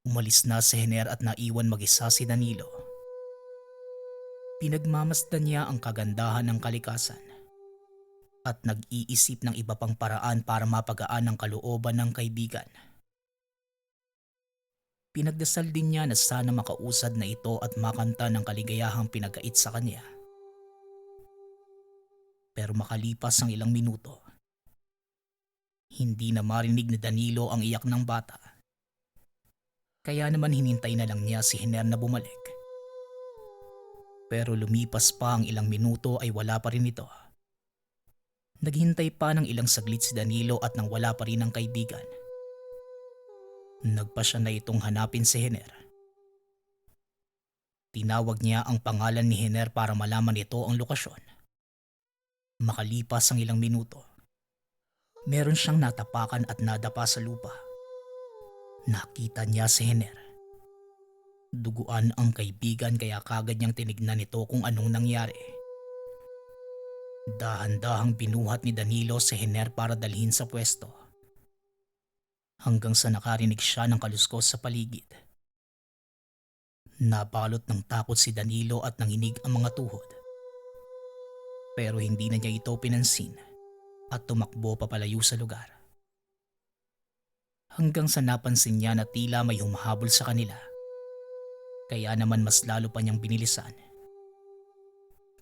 S1: Umalis na si Hener at naiwan mag-isa si Danilo. Pinagmamasdan niya ang kagandahan ng kalikasan at nag-iisip ng iba pang paraan para mapagaan ang kalooban ng kaibigan. Pinagdasal din niya na sana makausad na ito at makanta ng kaligayahang pinagkait sa kanya. Pero makalipas ang ilang minuto, hindi na marinig ni Danilo ang iyak ng bata. Kaya naman hinintay na lang niya si Hener na bumalik. Pero lumipas pa ang ilang minuto ay wala pa rin ito. Naghintay pa ng ilang saglit si Danilo at nang wala pa rin ang kaibigan. Nagpasya na itong hanapin si Hener. Tinawag niya ang pangalan ni Hener para malaman ito ang lokasyon. Makalipas ang ilang minuto, meron siyang natapakan at nadapa sa lupa. Nakita niya si Hener. Duguan ang kaibigan kaya kagad niyang tinignan ito kung anong nangyari. Dahan-dahang binuhat ni Danilo si Hener para dalhin sa pwesto. Hanggang sa nakarinig siya ng kaluskos sa paligid. Napalot ng takot si Danilo at nanginig ang mga tuhod. Pero hindi na niya ito pinansin at tumakbo papalayo sa lugar. Hanggang sa napansin niya na tila may humahabol sa kanila. Kaya naman mas lalo pa niyang binilisan.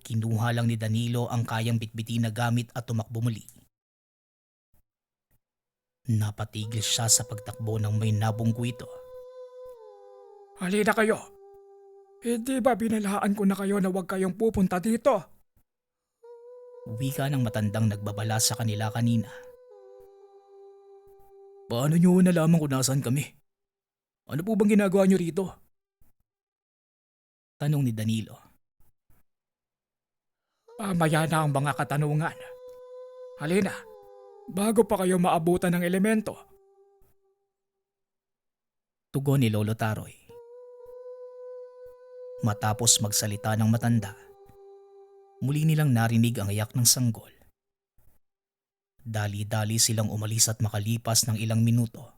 S1: Kinuha lang ni Danilo ang kayang bitbitin na gamit at tumakbo muli. Napatigil siya sa pagtakbo ng may nabunggo ito.
S2: Halina kayo. Hindi ba binalaan ko na kayo na huwag kayong pupunta dito?
S1: Wika ng matandang nagbabala sa kanila kanina. Paano niyo nalaman kung nasaan kami? Ano po bang ginagawa niyo rito? Tanong ni Danilo.
S2: Mamaya na ang mga katanungan. Halina, bago pa kayo maabutan ng elemento.
S1: Tugon ni Lolo Taroy. Matapos magsalita ng matanda, muli nilang narinig ang iyak ng sanggol. Dali-dali silang umalis at makalipas ng ilang minuto.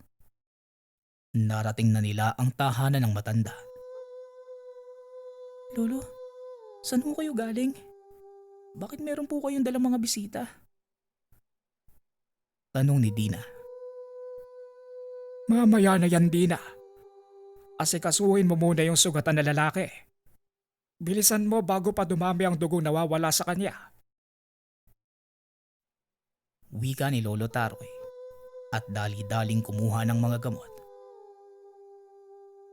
S1: Narating na nila ang tahanan ng matanda.
S3: Lolo, saan ho kayo galing? Bakit meron po kayong dalang mga bisita?
S1: Tanong ni Dina.
S2: Mamaya na yan, Dina. Asikasuhin mo muna yung sugatan na lalaki. Bilisan mo bago pa dumami ang dugong nawawala sa kanya.
S1: Wika ni Lolo Taroy at dali-daling kumuha ng mga gamot.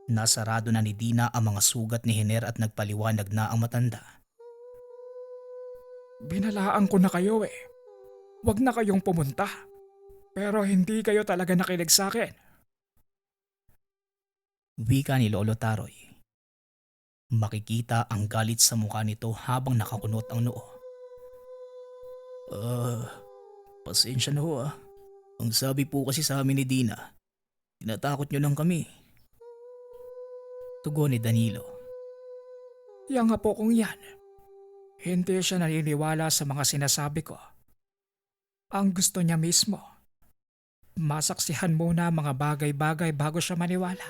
S1: Nasarado na ni Dina ang mga sugat ni Hener at nagpaliwanag na ang matanda.
S2: Binalaan ko na kayo eh. Huwag na kayong pumunta. Pero hindi kayo talaga nakinig sa akin.
S1: Wika ni Lolo Taroy. Makikita ang galit sa mukha nito habang nakakunot ang noo. Pasensya na ho ah. Ang sabi po kasi sa amin ni Dina, tinatakot niyo lang kami. Tugon ni Danilo.
S2: Yang apo kong yan. Hindi siya naniniwala sa mga sinasabi ko. Ang gusto niya mismo, masaksihan muna mga bagay-bagay bago siya maniwala.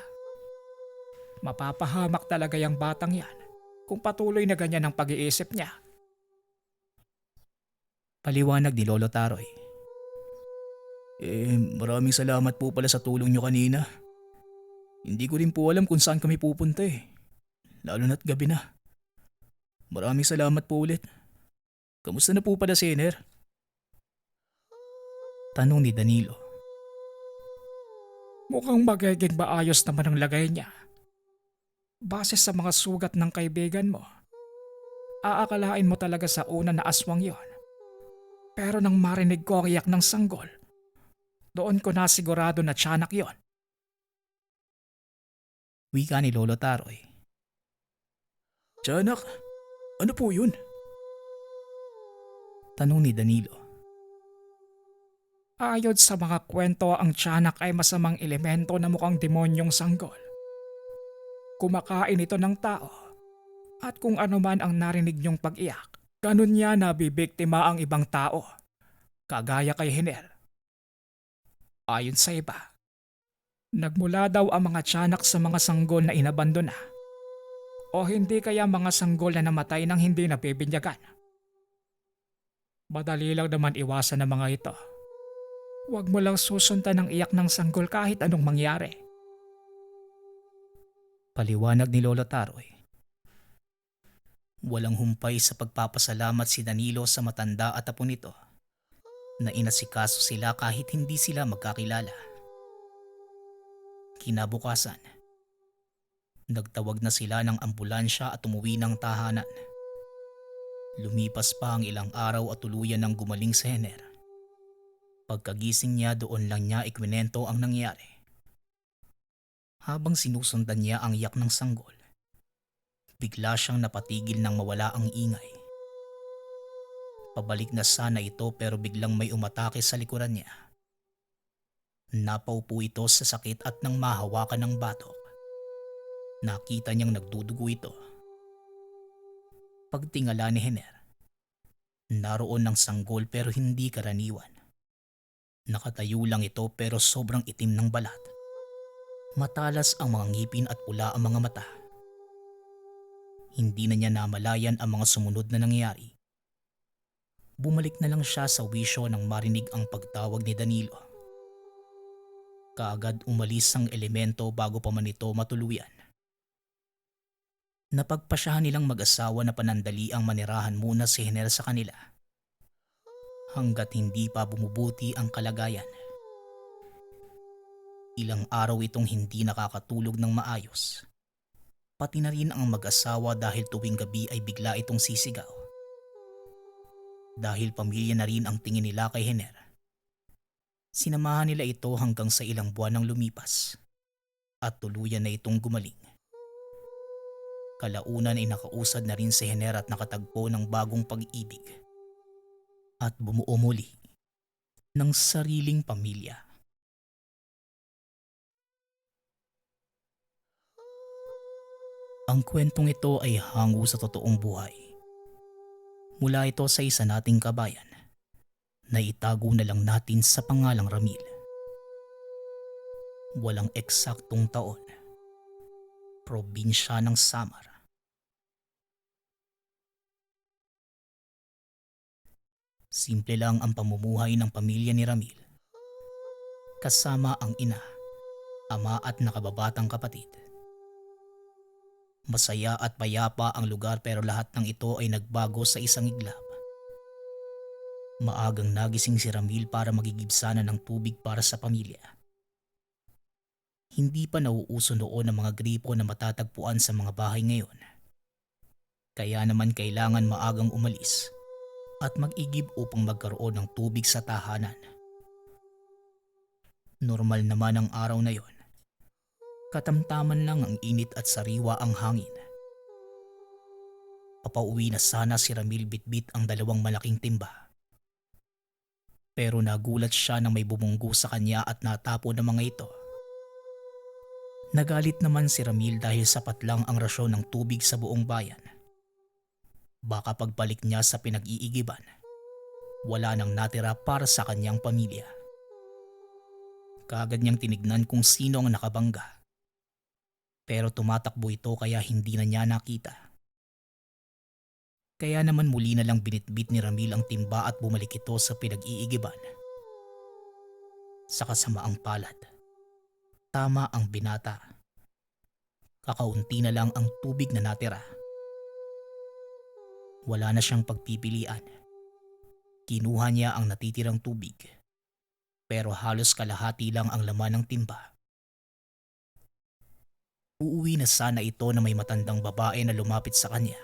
S2: Mapapahamak talaga yung batang yan kung patuloy na ganyan ang pag-iisip niya.
S1: Paliwanag ni Lolo Taroy. Maraming salamat po pala sa tulong niyo kanina. Hindi ko rin po alam kung saan kami pupunta eh. Lalo na't gabi na. Maraming salamat po ulit. Kamusta na po pala si Hener? Tanong ni Danilo.
S2: Mukhang magiging maayos naman ang lagay niya. Base sa mga sugat ng kaibigan mo. Aakalain mo talaga sa una na aswang yon. Pero nang marinig ko ang iyak ng sanggol, doon ko na sigurado na tiyanak yon.
S1: Wika ni Lolo Taroy.
S2: Tiyanak, ano po yun?
S1: Tanong ni Danilo.
S2: Ayon sa mga kwento, ang tiyanak ay masamang elemento na mukhang demonyong sanggol. Kumakain ito ng tao. At kung ano man ang narinig niyong pag-iyak, ganun niya nabibiktima ang ibang tao. Kagaya kay Hiner. Ayon sa iba, nagmula daw ang mga tiyanak sa mga sanggol na inabandona. O hindi kaya mga sanggol na namatay nang hindi nabibinyagan. Madali lang naman iwasan ng mga ito. Huwag mo lang susuntan ng iyak ng sanggol kahit anong mangyari.
S1: Paliwanag ni Lolo Taroy. Walang humpay sa pagpapasalamat si Danilo sa matanda at apo nito na inasikaso sila kahit hindi sila magkakilala. Kinabukasan, nagtawag na sila ng ambulansya at umuwi ng tahanan. Lumipas pa ang ilang araw at tuluyan ng gumaling si Hiner. Pagkagising niya, doon lang niya ikwinento ang nangyari. Habang sinusundan niya ang iyak ng sanggol, bigla siyang napatigil nang mawala ang ingay. Pabalik na sana ito pero biglang may umatake sa likuran niya. Napaupo ito sa sakit at nang mahawakan ng batok, nakita niyang nagdudugo ito. Pagtingala ni Hiner, naroon ng sanggol pero hindi karaniwan. Nakatayo lang ito pero sobrang itim ng balat. Matalas ang mga ngipin at pula ang mga mata. Hindi na niya namalayan ang mga sumunod na nangyari. Bumalik na lang siya sa wisyo nang marinig ang pagtawag ni Danilo. Kaagad umalis ang elemento bago pa man ito matuluyan. Napagpasyahan nilang mag-asawa na panandali ang manirahan muna si Hiner sa kanila. Hanggat hindi pa bumubuti ang kalagayan. Ilang araw itong hindi nakakatulog ng maayos. Pati na rin ang mag-asawa dahil tuwing gabi ay bigla itong sisigaw. Dahil pamilya na rin ang tingin nila kay Hiner, sinamahan nila ito hanggang sa ilang buwan nang lumipas at tuluyan na itong gumaling. Kalaunan ay nakausad na rin si Hiner at nakatagpo ng bagong pag-ibig. At bumuo muli ng sariling pamilya. Ang kwentong ito ay hango sa totoong buhay. Mula ito sa isa nating kabayan na itago na lang natin sa pangalang Ramil. Walang eksaktong taon. Probinsya ng Samar. Simple lang ang pamumuhay ng pamilya ni Ramil. Kasama ang ina, ama at nakababatang kapatid. Masaya at payapa ang lugar pero lahat ng ito ay nagbago sa isang iglap. Maagang nagising si Ramil para magigibsana ng tubig para sa pamilya. Hindi pa nauuso noon ang mga gripo na matatagpuan sa mga bahay ngayon. Kaya naman kailangan maagang umalis at mag-igib upang magkaroon ng tubig sa tahanan. Normal naman ang araw na yon. Katamtaman lang ang init at sariwa ang hangin. Papauwi na sana si Ramil bitbit ang dalawang malaking timba. Pero nagulat siya nang may bumunggo sa kanya at natapo ng mga ito. Nagalit naman si Ramil dahil sapat lang ang rasyon ng tubig sa buong bayan. Baka pagbalik niya sa pinag-iigiban, wala nang natira para sa kanyang pamilya. Kaagad niyang tinignan kung sino ang nakabangga. Pero tumatakbo ito kaya hindi na niya nakita. Kaya naman muli na lang binitbit ni Ramil ang timba at bumalik ito sa pinag-iigiban. Sa kasamaang palad, tama ang binata. Kakaunti na lang ang tubig na natira. Wala na siyang pagpipilian. Kinuha niya ang natitirang tubig. Pero halos kalahati lang ang laman ng timba. Uuwi na sana ito na may matandang babae na lumapit sa kanya.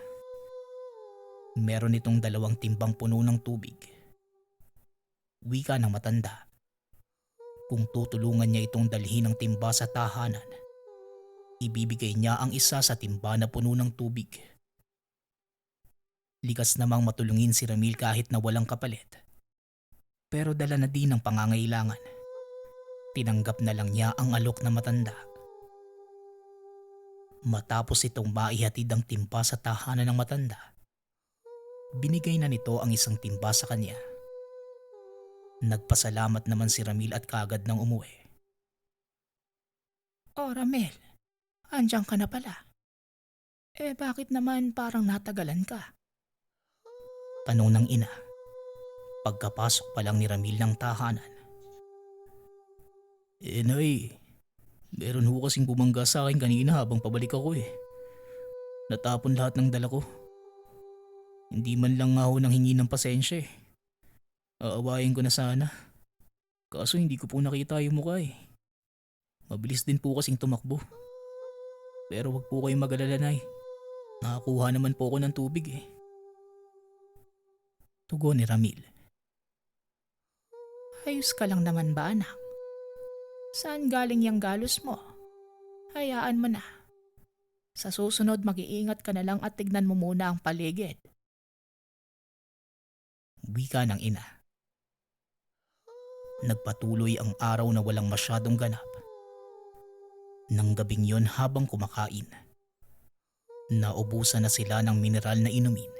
S1: Meron itong 2 timbang puno ng tubig. Wika ng matanda. Kung tutulungan niya itong dalhin ng timba sa tahanan, ibibigay niya ang isa sa timba na puno ng tubig. Likas namang matulungin si Ramil kahit na walang kapalit. Pero dala na din ng pangangailangan. Tinanggap na lang niya ang alok na matanda. Matapos itong maihatid ang timba sa tahanan ng matanda, binigay na nito ang isang timba sa kanya. Nagpasalamat naman si Ramil at kaagad nang umuwi.
S3: Oh, Ramel, andyan ka na pala. Bakit naman parang natagalan ka?
S1: Tanong ng ina. Pagkapasok pa lang ni Ramil ng tahanan. Nay, meron ho kasing bumangga sa akin kanina habang pabalik ako eh. Natapon lahat ng dala ko. Hindi man lang ako nang hingi ng pasensya eh. Aawayin ko na sana. Kaso hindi ko po nakita yung mukha eh. Mabilis din po kasing tumakbo. Pero wag po kayong mag-alala, Nay. Nakakuha naman po ako ng tubig eh. Tugon ni Ramil.
S3: Ayos ka lang naman ba, anak? Saan galing yung galos mo? Hayaan mo na. Sa susunod mag-iingat ka na lang at tignan mo muna ang paligid.
S1: Wika ng ina. Nagpatuloy ang araw na walang masyadong ganap. Nang gabing yon habang kumakain, naubusan na sila ng mineral na inumin.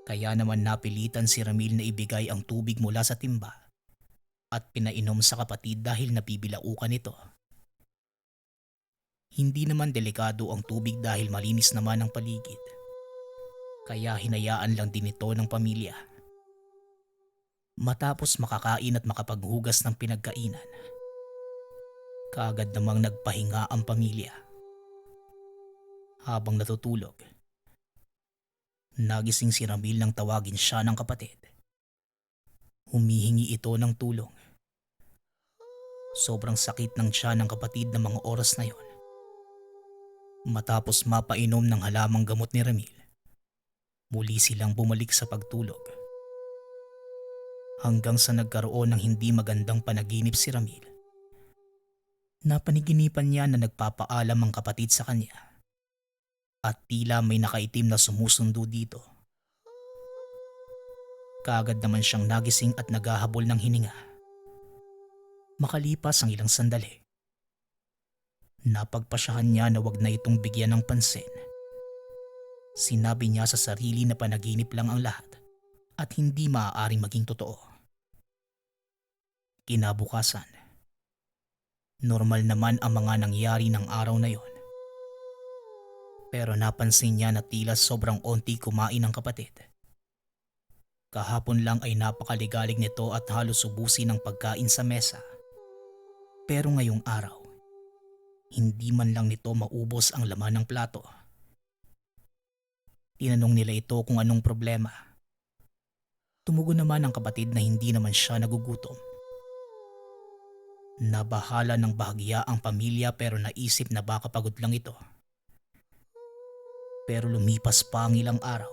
S1: Kaya naman napilitan si Ramil na ibigay ang tubig mula sa timba at pinainom sa kapatid dahil nabibilaukan ito. Hindi naman delikado ang tubig dahil malinis naman ang paligid. Kaya hinayaan lang din ito ng pamilya. Matapos makakain at makapaghugas ng pinagkainan, kaagad namang nagpahinga ang pamilya. Habang natutulog, nagising si Ramil nang tawagin siya ng kapatid. Humihingi ito ng tulong. Sobrang sakit ng tiyan ng kapatid ng mga oras na yon. Matapos mapainom ng halamang gamot ni Ramil, muli silang bumalik sa pagtulog. Hanggang sa nagkaroon ng hindi magandang panaginip si Ramil. Napaniginipan niya na nagpapaalam ang kapatid sa kanya at tila may nakaitim na sumusundo dito. Kaagad naman siyang nagising at naghahabol ng hininga. Makalipas ang ilang sandali, napagpasyahan niya na wag na itong bigyan ng pansin. Sinabi niya sa sarili na panaginip lang ang lahat at hindi maaaring maging totoo. Kinabukasan, normal naman ang mga nangyari ng araw na yon. Pero napansin niya na tila sobrang onti kumain ng kapatid. Kahapon lang ay napakaligalig nito at halos ubusin ang pagkain sa mesa. Pero ngayong araw, hindi man lang nito maubos ang laman ng plato. Tinanong nila ito kung anong problema. Tumugon naman ang kapatid na hindi naman siya nagugutom. Nabahala ng bahagya ang pamilya pero naisip na baka pagod lang ito. Pero lumipas pa ang ilang araw.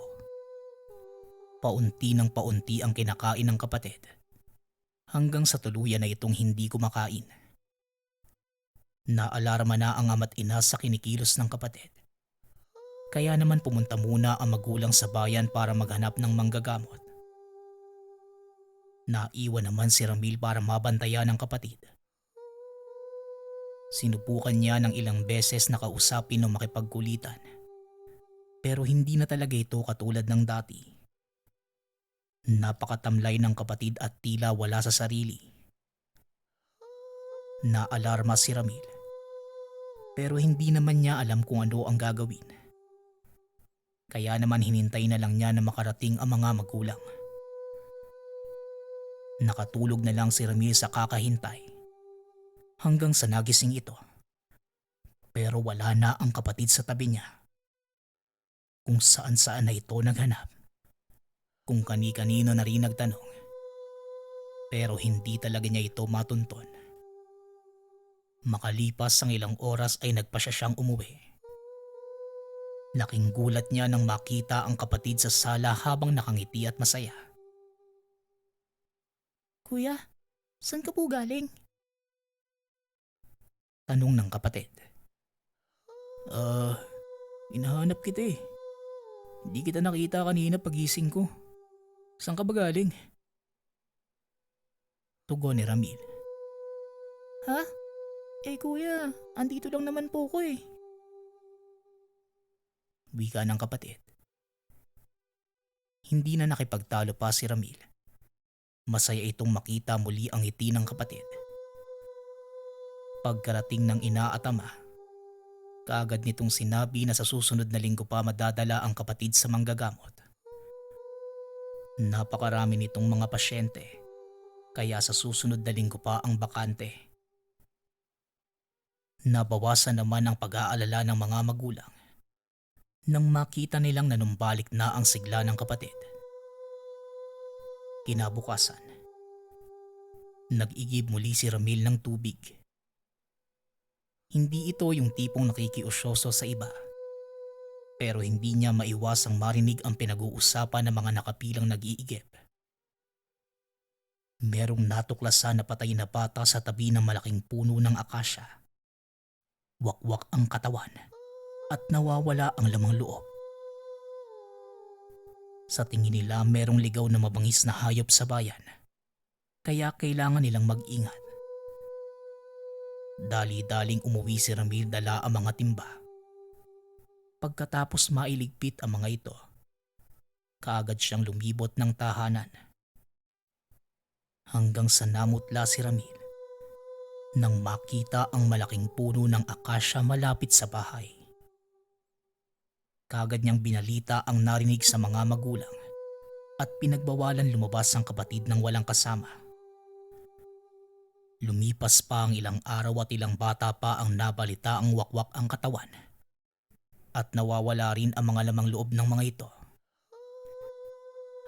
S1: Paunti ng paunti ang kinakain ng kapatid hanggang sa tuluyan na itong hindi kumakain. Naalarma na ang ama't ina sa kinikilos ng kapatid. Kaya naman pumunta muna ang magulang sa bayan para maghanap ng manggagamot. Naiwan naman si Ramil para mabantayan ng kapatid. Sinubukan niya ng ilang beses na kausapin o makipagkulitan. Pero hindi na talaga ito katulad ng dati. Napakatamlay ng kapatid at tila wala sa sarili. Naalarma si Ramil. Pero hindi naman niya alam kung ano ang gagawin. Kaya naman hinintay na lang niya na makarating ang mga magulang. Nakatulog na lang si Ramil sa kakahintay hanggang sa nagising ito. Pero wala na ang kapatid sa tabi niya. Kung saan-saan na ito naghanap. Kung kani-kanino na rin nagtanong. Pero hindi talaga niya ito matunton. Makalipas ang ilang oras ay nagpasya siyang umuwi. Laking gulat niya nang makita ang kapatid sa sala habang nakangiti at masaya.
S3: Kuya, saan ka po galing?
S1: Tanong ng kapatid. Hinahanap kita eh. Hindi kita nakita kanina pagising ko. Saan ka ba galing? Tugon ni Ramil.
S3: Ha? Kuya, andito lang naman po ko eh.
S1: Wika ng kapatid. Hindi na nakipagtalo pa si Ramil. Masaya itong makita muli ang ngiti ng kapatid. Pagkarating ng ina at ama, kaagad nitong sinabi na sa susunod na linggo pa madadala ang kapatid sa manggagamot. Napakarami nitong mga pasyente, kaya sa susunod na linggo pa ang bakante. Nabawasan naman ang pag-aalala ng mga magulang nang makita nilang nanumbalik na ang sigla ng kapatid. Kinabukasan, nag-igib muli si Ramil ng tubig. Hindi ito yung tipong nakikiusyoso sa iba, pero hindi niya maiwasang marinig ang pinag-uusapan ng mga nakapilang nag-iigib. Merong natuklasan na patay na bata sa tabi ng malaking puno ng akasya. Wakwak ang katawan at nawawala ang lamang loob. Sa tingin nila merong ligaw na mabangis na hayop sa bayan, kaya kailangan nilang mag-ingat. Dali-daling umuwi si Ramil dala ang mga timba. Pagkatapos mailigpit ang mga ito, kaagad siyang lumibot ng tahanan. Hanggang sa namutla si Ramil nang makita ang malaking puno ng akasya malapit sa bahay. Kaagad niyang binalita ang narinig sa mga magulang at pinagbawalan lumabas ang kapatid ng walang kasama. Lumipas pa ang ilang araw at ilang bata pa ang nabalita ang wakwak ang katawan at nawawala rin ang mga lamang loob ng mga ito.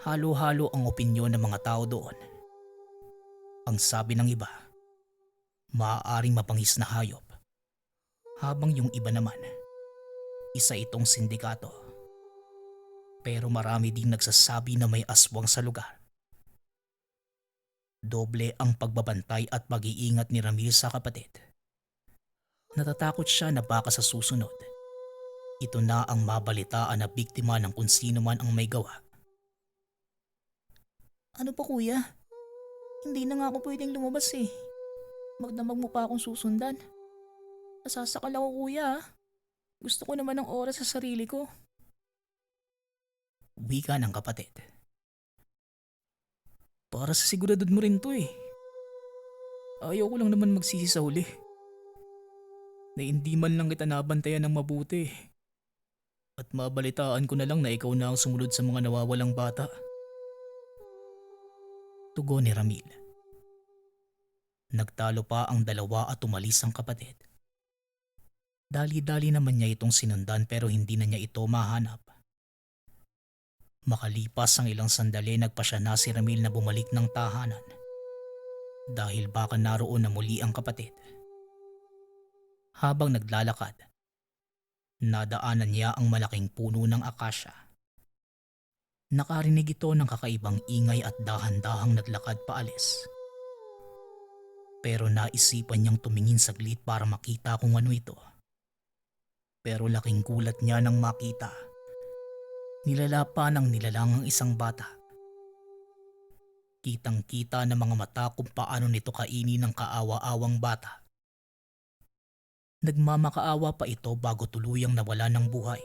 S1: Halo-halo ang opinyon ng mga tao doon. Ang sabi ng iba, maaaring mapangis na hayop, habang yung iba naman, isa itong sindikato. Pero marami ding nagsasabi na may aswang sa lugar. Doble ang pagbabantay at pag-iingat ni Ramil sa kapatid. Natatakot siya na baka sa susunod, ito na ang mabalitaan na biktima ng kung sino man ang may gawa.
S3: Ano pa kuya? Hindi na nga ako pwedeng lumabas eh. Magdamag mo pa akong susundan. Nasasakal ako kuya ah. Gusto ko naman ng oras sa sarili ko.
S1: Wika ng kapatid. Para sa siguradad mo rin to eh. Ayaw ko lang naman magsisi sa huli. Na hindi man lang kita nabantayan ng mabuti. At mabalitaan ko na lang na ikaw na ang sumunod sa mga nawawalang bata. Tugon ni Ramil. Nagtalo pa ang dalawa at umalis ang kapatid. Dali-dali naman niya itong sinundan pero hindi na niya ito mahanap. Makalipas ang ilang sandali nagpasya na si Ramil na bumalik ng tahanan dahil baka naroon na muli ang kapatid. Habang naglalakad, nadaanan niya ang malaking puno ng akasya. Nakarinig ito ng kakaibang ingay at dahan-dahang naglakad paalis. Pero naisipan niyang tumingin saglit para makita kung ano ito. Pero laking gulat niya nang makita. Nilalapa ng nilalang ang isang bata. Kitang-kita ng mga mata kung paano nito kainin ng kaawa-awang bata. Nagmamakaawa pa ito bago tuluyang nawala ng buhay.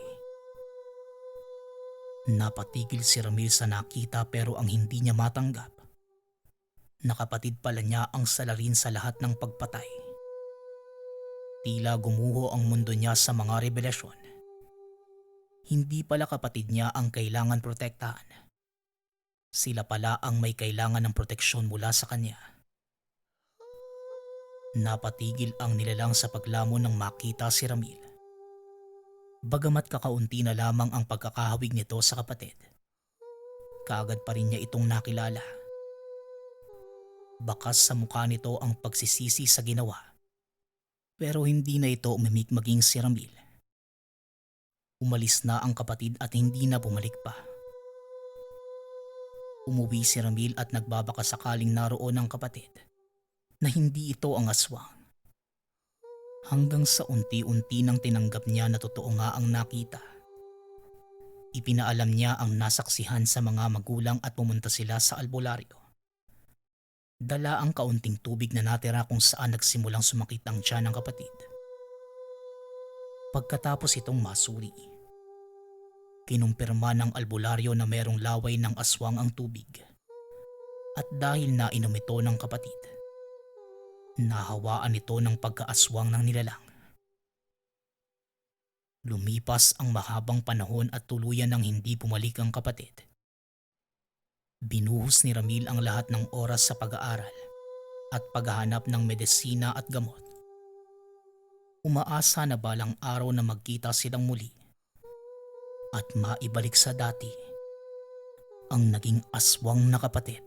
S1: Napatigil si Ramil sa nakita pero ang hindi niya matanggap. Nakapatid pala niya ang salarin sa lahat ng pagpatay. Tila gumuho ang mundo niya sa mga revelasyon. Hindi pala kapatid niya ang kailangan protektahan. Sila pala ang may kailangan ng proteksyon mula sa kanya. Napatigil ang nilalang sa paglamon nang makita si Ramil. Bagamat kakaunti na lamang ang pagkakahawig nito sa kapatid, kaagad pa rin niya itong nakilala. Bakas sa mukha nito ang pagsisisi sa ginawa, pero hindi na ito umimik maging si Ramil. Umalis na ang kapatid at hindi na bumalik pa. Umuwi si Ramil at nagbabaka sakaling naroon ang kapatid na hindi ito ang aswang. Hanggang sa unti-unti nang tinanggap niya na totoo nga ang nakita. Ipinaalam niya ang nasaksihan sa mga magulang at pumunta sila sa albularyo. Dala ang kaunting tubig na natira kung saan nagsimulang sumakit ang tiyan ng kapatid. Pagkatapos itong masuri, kinumpirma ng albularyo na merong laway ng aswang ang tubig. At dahil nainom ito ng kapatid, nahawaan ito ng pagkaaswang ng nilalang. Lumipas ang mahabang panahon at tuluyan ng hindi bumalik ang kapatid. Binuhos ni Ramil ang lahat ng oras sa pag-aaral at paghahanap ng medisina at gamot. Umaasa na balang araw na magkita silang muli at maibalik sa dati ang naging aswang na kapatid.